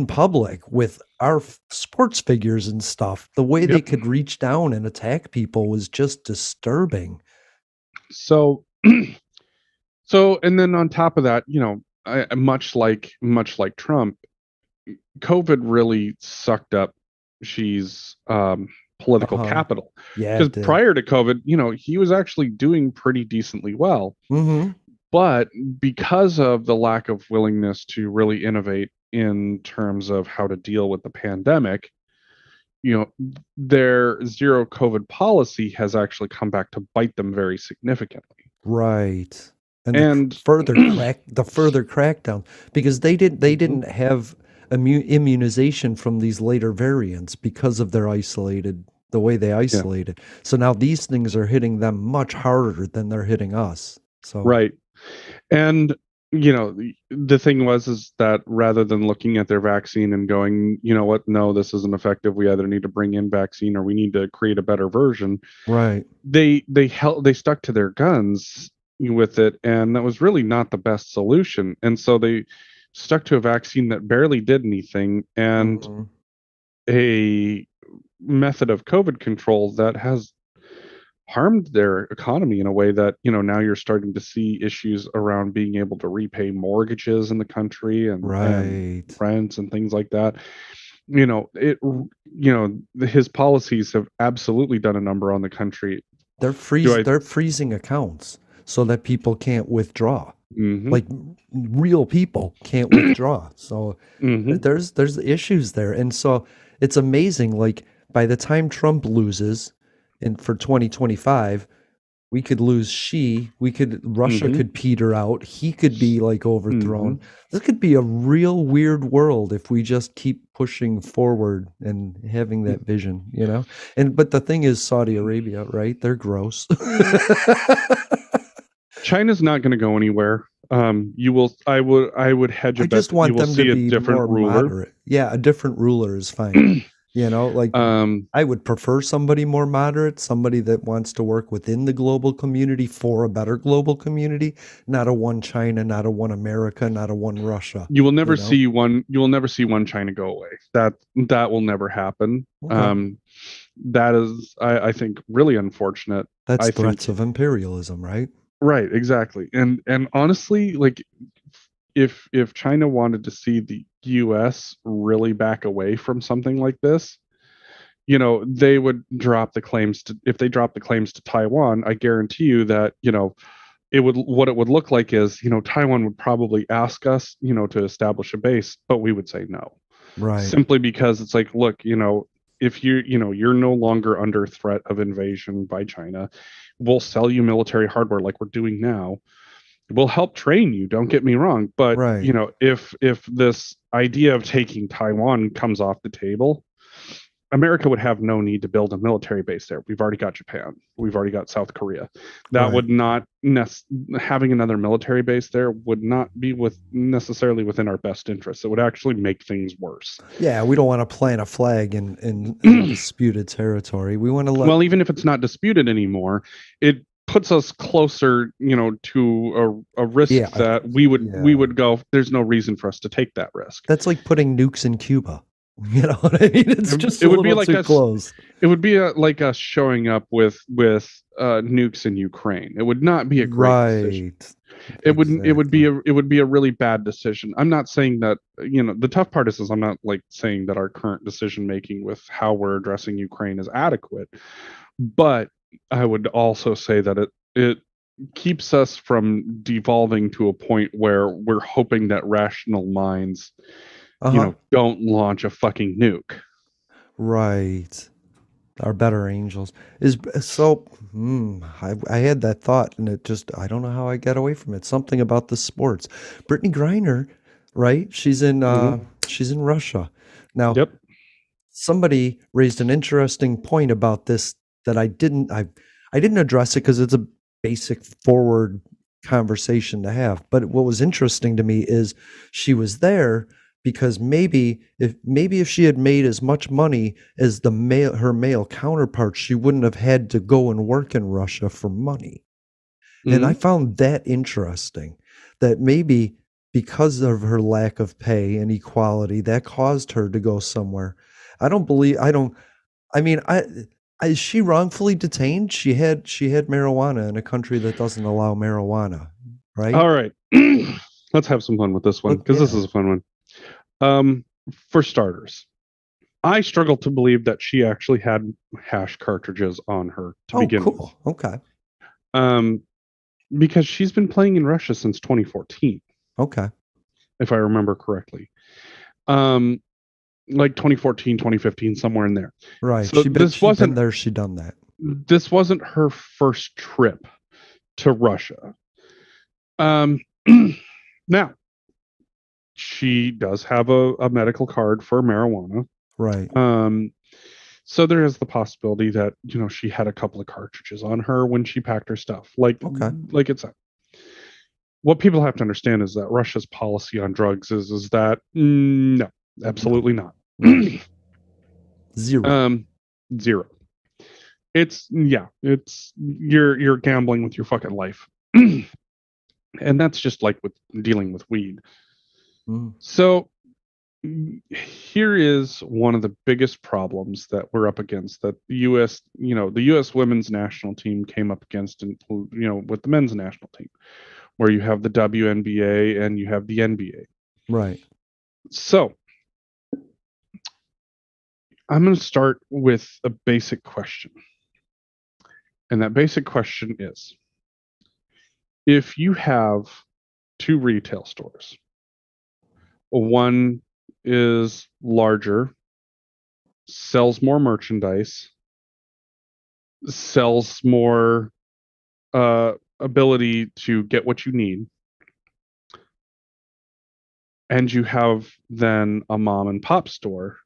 public with our sports figures and stuff. The way they could reach down and attack people was just disturbing. So and then on top of that, much like Trump, COVID really sucked up Xi's political capital. Yeah, because prior to COVID, he was actually doing pretty decently well. But because of the lack of willingness to really innovate in terms of how to deal with the pandemic, their zero COVID policy has actually come back to bite them very significantly. Right. And the further crackdown, because they didn't have immunization from these later variants because of the way they isolated. So now these things are hitting them much harder than they're hitting us. So right. And the thing is that rather than looking at their vaccine and going, what, no, this isn't effective, we either need to bring in vaccine or we need to create a better version. Right. They stuck to their guns with it, and that was really not the best solution. And so they stuck to a vaccine that barely did anything, and a method of COVID control that has harmed their economy in a way that now you're starting to see issues around being able to repay mortgages in the country and rents and things like that. His policies have absolutely done a number on the country. They're freezing accounts so that people can't withdraw. Like real people can't withdraw. So there's issues there. And so it's amazing, like by the time Trump loses for 2025, we could lose Russia could peter out, he could be like overthrown. This could be a real weird world if we just keep pushing forward and having that vision, but the thing is, Saudi Arabia, right? They're gross. China's not going to go anywhere. I would hedge a bet just want you will them see to a be different more ruler. moderate. Yeah, a different ruler is fine. I would prefer somebody more moderate, somebody that wants to work within the global community for a better global community, not a one China, not a one America, not a one Russia. You will never see one China go away. That will never happen. Okay. That is, I think, really unfortunate. That's threats of imperialism, right? Right, exactly. And honestly, like if China wanted to see the US really back away from something like this, they would drop the claims to Taiwan. I guarantee you that, what it would look like is, Taiwan would probably ask us, to establish a base, but we would say no. Right. Simply because it's like, look, if you're no longer under threat of invasion by China, we'll sell you military hardware like we're doing now. We'll help train you, don't get me wrong, but Right. if this idea of taking Taiwan comes off the table, America would have no need to build a military base there. We've already got Japan. We've already got South Korea. That Right. would not having another military base there would not be necessarily within our best interest. It would actually make things worse. Yeah, we don't want to plant a flag in disputed territory. We want to Well, even if it's not disputed anymore, it puts us closer, to a risk that we would go. There's no reason for us to take that risk. That's like putting nukes in Cuba. You know what I mean? It's just it would be like too close. It would be like us showing up with nukes in Ukraine. It would not be a great decision. It would be a really bad decision. I'm not saying that, the tough part is I'm not like saying that our current decision making with how we're addressing Ukraine is adequate, but I would also say that it keeps us from devolving to a point where we're hoping that rational minds don't launch a fucking nuke. Right. Our better angels is so. I had that thought, and I don't know how I got away from it. Something about the sports. Brittney Griner, right? She's in Russia now. Yep. Somebody raised an interesting point about this that I didn't address it because it's a basic forward conversation to have. But what was interesting to me is she was there because maybe if she had made as much money as her male counterpart, she wouldn't have had to go and work in Russia for money. Mm-hmm. And I found that interesting, that maybe because of her lack of pay and equality, that caused her to go somewhere. Is she wrongfully detained? She had marijuana in a country that doesn't allow marijuana, right? All right. Let's have some fun with this one, because this is a fun one. For starters, I struggle to believe that she actually had hash cartridges on her to begin with. Okay. Because she's been playing in Russia since 2014. Okay. If I remember correctly. Like 2014, 2015, somewhere in there. Right. So she done that. This wasn't her first trip to Russia. Now, she does have a medical card for marijuana. Right. So there is the possibility that, she had a couple of cartridges on her when she packed her stuff. Like it's that. What people have to understand is that Russia's policy on drugs is that no, absolutely not. Zero. Zero. It's you're gambling with your fucking life. And that's just like with dealing with weed. So here is one of the biggest problems that we're up against, that the U.S. women's national team came up against, with the men's national team, where you have the WNBA and you have the NBA. Right. So I'm going to start with a basic question. And that basic question is, if you have two retail stores, one is larger, sells more merchandise, sells more ability to get what you need, and you have then a mom and pop store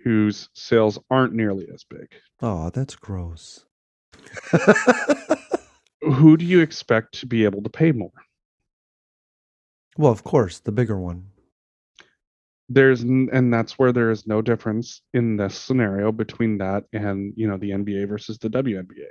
whose sales aren't nearly as big. Oh, that's gross. Who do you expect to be able to pay more? Well, of course, the bigger one. And that's where there is no difference in this scenario between that and, the NBA versus the WNBA.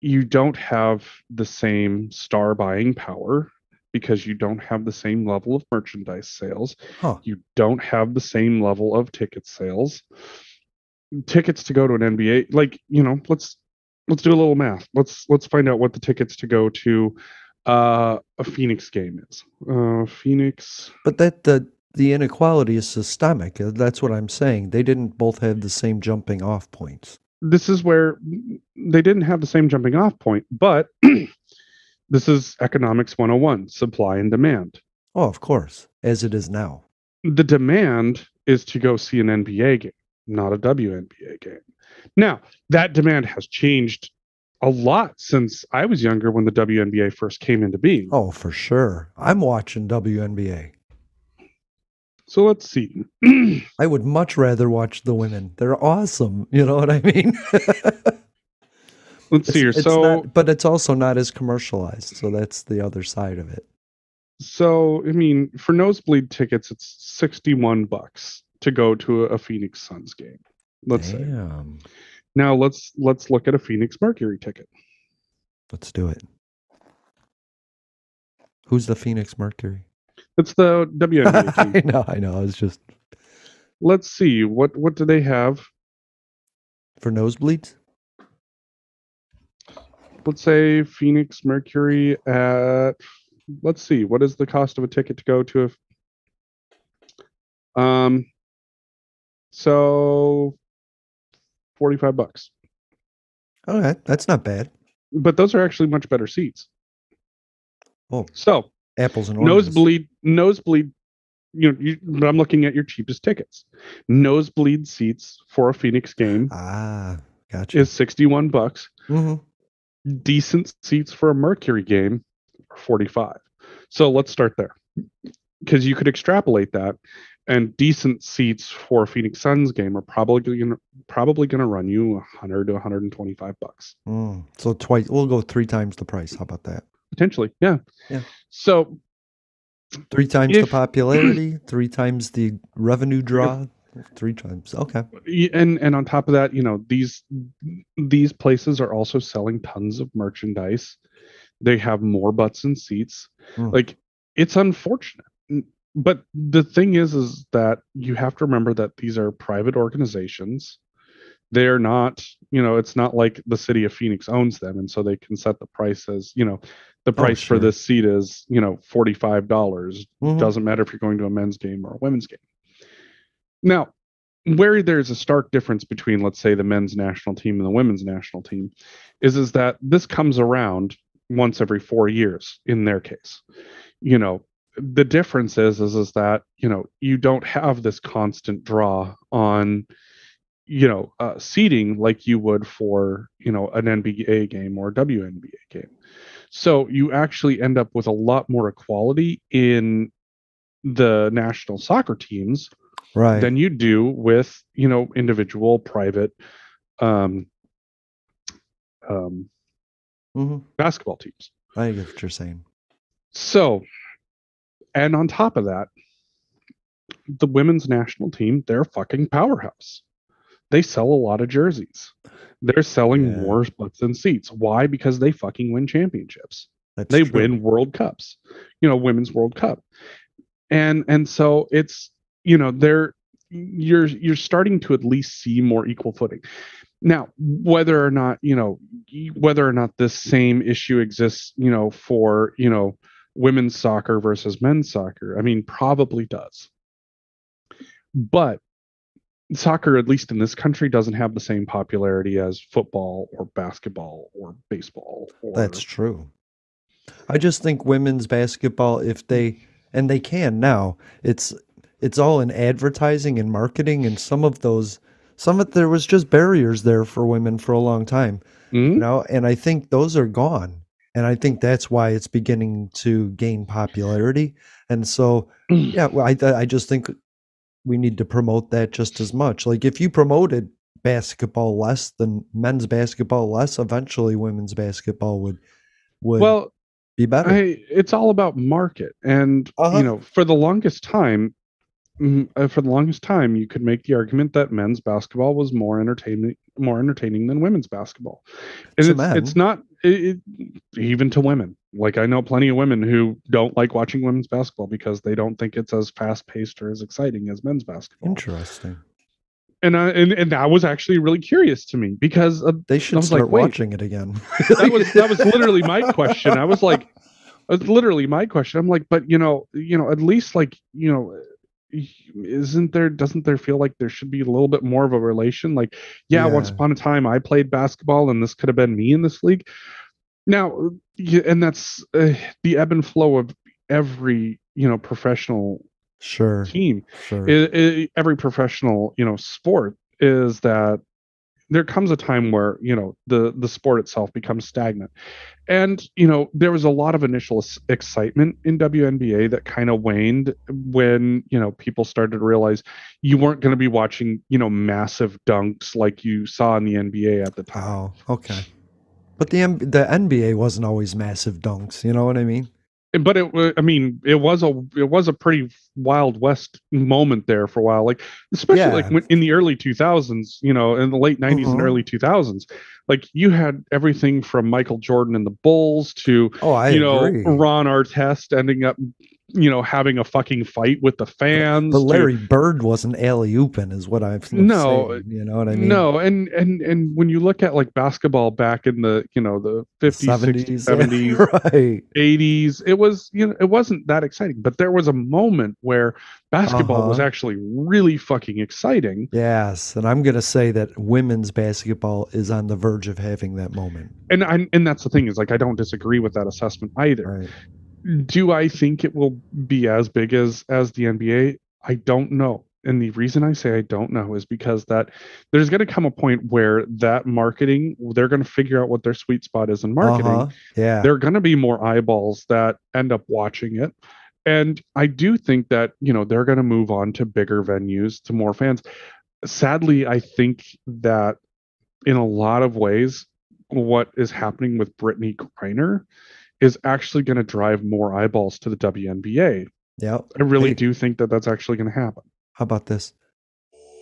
You don't have the same star buying power because you don't have the same level of merchandise sales. You don't have the same level of ticket sales. Tickets to go to an NBA, let's do a little math. Let's find out what the tickets to go to a Phoenix game is. Phoenix. But the inequality is systemic. That's what I'm saying. They didn't both have the same jumping off points. This is where they didn't have the same jumping off point, but this is economics 101, supply and demand. Oh, of course, as it is now. The demand is to go see an NBA game, not a WNBA game. Now, that demand has changed a lot since I was younger when the WNBA first came into being. Oh, for sure. I'm watching WNBA. So let's see. I would much rather watch the women. They're awesome. You know what I mean? Let's see here. But it's also not as commercialized. So that's the other side of it. So, I mean, for nosebleed tickets, it's $61 to go to a Phoenix Suns game. Let's say. Now let's look at a Phoenix Mercury ticket. Let's do it. Who's the Phoenix Mercury? It's the WNBA team. I know. It's just. Let's see. What do they have for nosebleeds? Let's say Phoenix Mercury at. Let's see. What is the cost of a ticket to go to so $45. Okay, that's not bad. But those are actually much better seats. Oh, so apples and oranges. Nosebleed. I'm looking at your cheapest tickets. Nosebleed seats for a Phoenix game. Gotcha. Is $61. Mm-hmm. Decent seats for a Mercury game are $45. So let's start there, because you could extrapolate that, and decent seats for a Phoenix Suns game are probably going to run you $100 to $125. So twice. We'll go 3 times the price. How about that? Potentially, yeah. Yeah. So 3 times the popularity, 3 times the revenue draw. 3 times. Okay. And on top of that, these places are also selling tons of merchandise. They have more butts and seats. Like, it's unfortunate. But the thing is that you have to remember that these are private organizations. They're not, it's not like the city of Phoenix owns them, and so they can set the price as, the price for this seat is, $45. Doesn't matter if you're going to a men's game or a women's game. Now, where there's a stark difference between, let's say, the men's national team and the women's national team is that this comes around once every 4 years in their case. The difference is that, you don't have this constant draw on, seating like you would for, an NBA game or a WNBA game. So you actually end up with a lot more equality in the national soccer teams than you do with, individual private basketball teams. I get what you're saying. So, and on top of that, the women's national team, they're a fucking powerhouse. They sell a lot of jerseys. They're selling more butts and seats. Why? Because they fucking win championships. They win World Cups, Women's World Cup. And so it's, you're starting to at least see more equal footing. Now, whether or not this same issue exists, for, women's soccer versus men's soccer, I mean, probably does. But soccer, at least in this country, doesn't have the same popularity as football or basketball or baseball. That's true. I just think women's basketball, if they can now, it's all in advertising and marketing, and there was just barriers there for women for a long time, and I think those are gone. And I think that's why it's beginning to gain popularity. And so, I just think we need to promote that just as much. Like, if you promoted basketball less than men's basketball less, eventually women's basketball would be better. It's all about market. And, for the longest time, you could make the argument that men's basketball was more entertaining than women's basketball. And it's not even to women. Like, I know plenty of women who don't like watching women's basketball because they don't think it's as fast paced or as exciting as men's basketball. Interesting. And that was actually really curious to me, because they should start watching it again. that was literally my question. Literally my question. I'm like, but at least, like, doesn't there feel like there should be a little bit more of a relation? Like, once upon a time I played basketball and this could have been me in this league. Now, and that's the ebb and flow of every professional team. Every professional sport is that there comes a time where, the sport itself becomes stagnant. And, there was a lot of initial excitement in WNBA that kind of waned when, people started to realize you weren't going to be watching, massive dunks like you saw in the NBA at the time. Oh, okay. But the NBA wasn't always massive dunks. You know what I mean? But it was a pretty Wild West moment there for a while, like especially like in the early 2000s, in the late 90s and early 2000s, like you had everything from Michael Jordan and the Bulls to agree. Ron Artest ending up having a fucking fight with the fans. But Larry Bird wasn't alley-ooping is what I've saying, you know what I mean? No, and when you look at like basketball back in the the 50s, 60s, 70s, right. 80s, it was it wasn't that exciting, but there was a moment where basketball was actually really fucking exciting. Yes, and I'm going to say that women's basketball is on the verge of having that moment. And that's the thing is like I don't disagree with that assessment either. Right. Do I think it will be as big as the NBA? I don't know. And the reason I say I don't know is because that there's going to come a point where that marketing, they're going to figure out what their sweet spot is in marketing. Yeah. There are going to be more eyeballs that end up watching it. And I do think that, they're going to move on to bigger venues, to more fans. Sadly, I think that in a lot of ways, what is happening with Brittney Griner is actually going to drive more eyeballs to the WNBA. Yeah, I really do think that that's actually going to happen. How about this?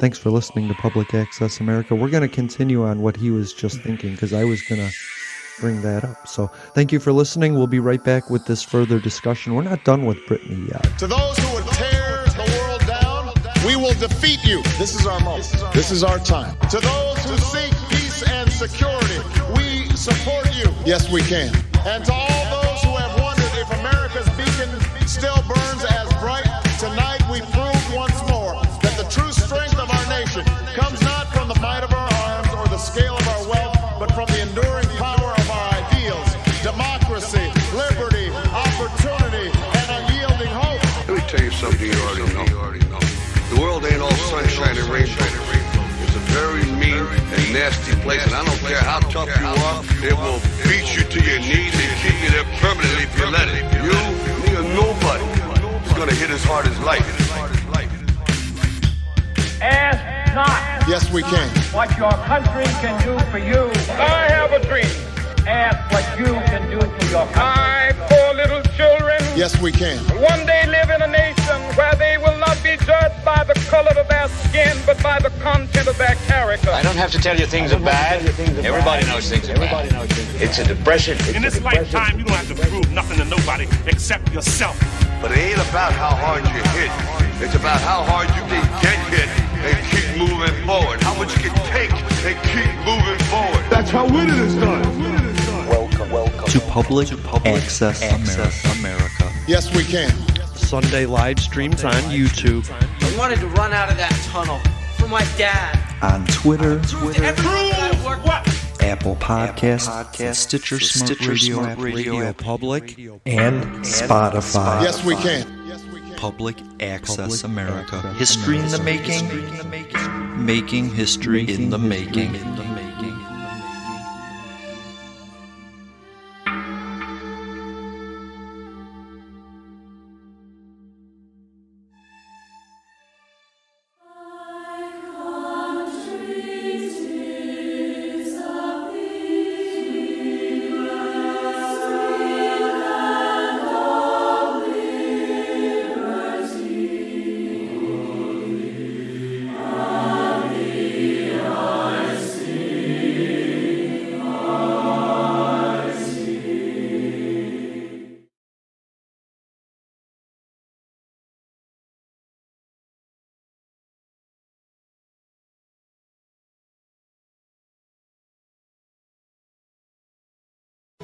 Thanks for listening to Public Access America. We're going to continue on what he was just thinking because I was going to bring that up. So thank you for listening. We'll be right back with this further discussion. We're not done with Brittney yet. To those who would tear the world down, we will defeat you. This is our moment. This is our time. To those who seek peace and security, we support you. Yes, we can. And to all those who have wondered if America's beacon still burns as bright, tonight we prove once more that the true strength of our nation comes not from the might of our arms or the scale of our wealth, but from the enduring power of our ideals, democracy, liberty, opportunity, and unyielding hope. Let me tell you something you already know. The world ain't all sunshine and rainbow. It's a very mean and nasty place, and I don't care how tough you are, it will beat you to your knees and keep you there permanently if you let it. You, me, or nobody is gonna hit as hard as life. Ask not. Yes, we can. What your country can do for you. I have a dream. Ask what you can do for your country. My poor little children. Yes, we can. One day live in a nation where they will not be judged by the color of their skin, but by the content of their character. I don't have to tell you things are bad. Everybody knows things are bad. It's a depression. In this lifetime, you don't have to prove nothing to nobody except yourself. But it ain't about how hard you hit. It's about how hard you can get hit and keep moving forward. How much you can take and keep moving forward. That's how winning is done. Welcome to Public Access America. Yes, we can. Sunday live streams on YouTube. I wanted to run out of that tunnel for my dad. On Twitter. What? Apple Podcasts, Stitcher Smart Radio Public, and Spotify. Yes, we can. Public Access America. History in the making. Making history in the making.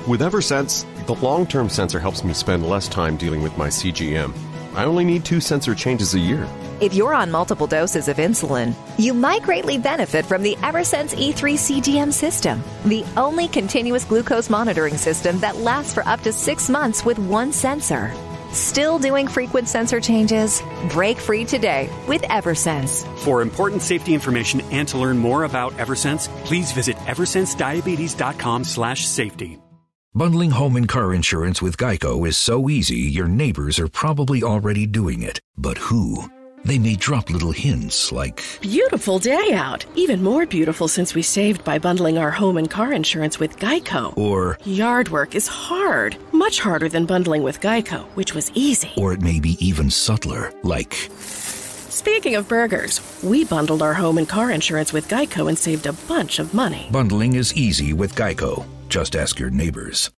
With Eversense, the long-term sensor helps me spend less time dealing with my CGM. I only need 2 sensor changes a year. If you're on multiple doses of insulin, you might greatly benefit from the Eversense E3 CGM system, the only continuous glucose monitoring system that lasts for up to 6 months with one sensor. Still doing frequent sensor changes? Break free today with Eversense. For important safety information and to learn more about Eversense, please visit eversensediabetes.com/safety. Bundling home and car insurance with Geico is so easy, your neighbors are probably already doing it. But who? They may drop little hints like, beautiful day out. Even more beautiful since we saved by bundling our home and car insurance with Geico. Or, yard work is hard. Much harder than bundling with Geico, which was easy. Or it may be even subtler, like, speaking of burgers, we bundled our home and car insurance with Geico and saved a bunch of money. Bundling is easy with Geico. Just ask your neighbors.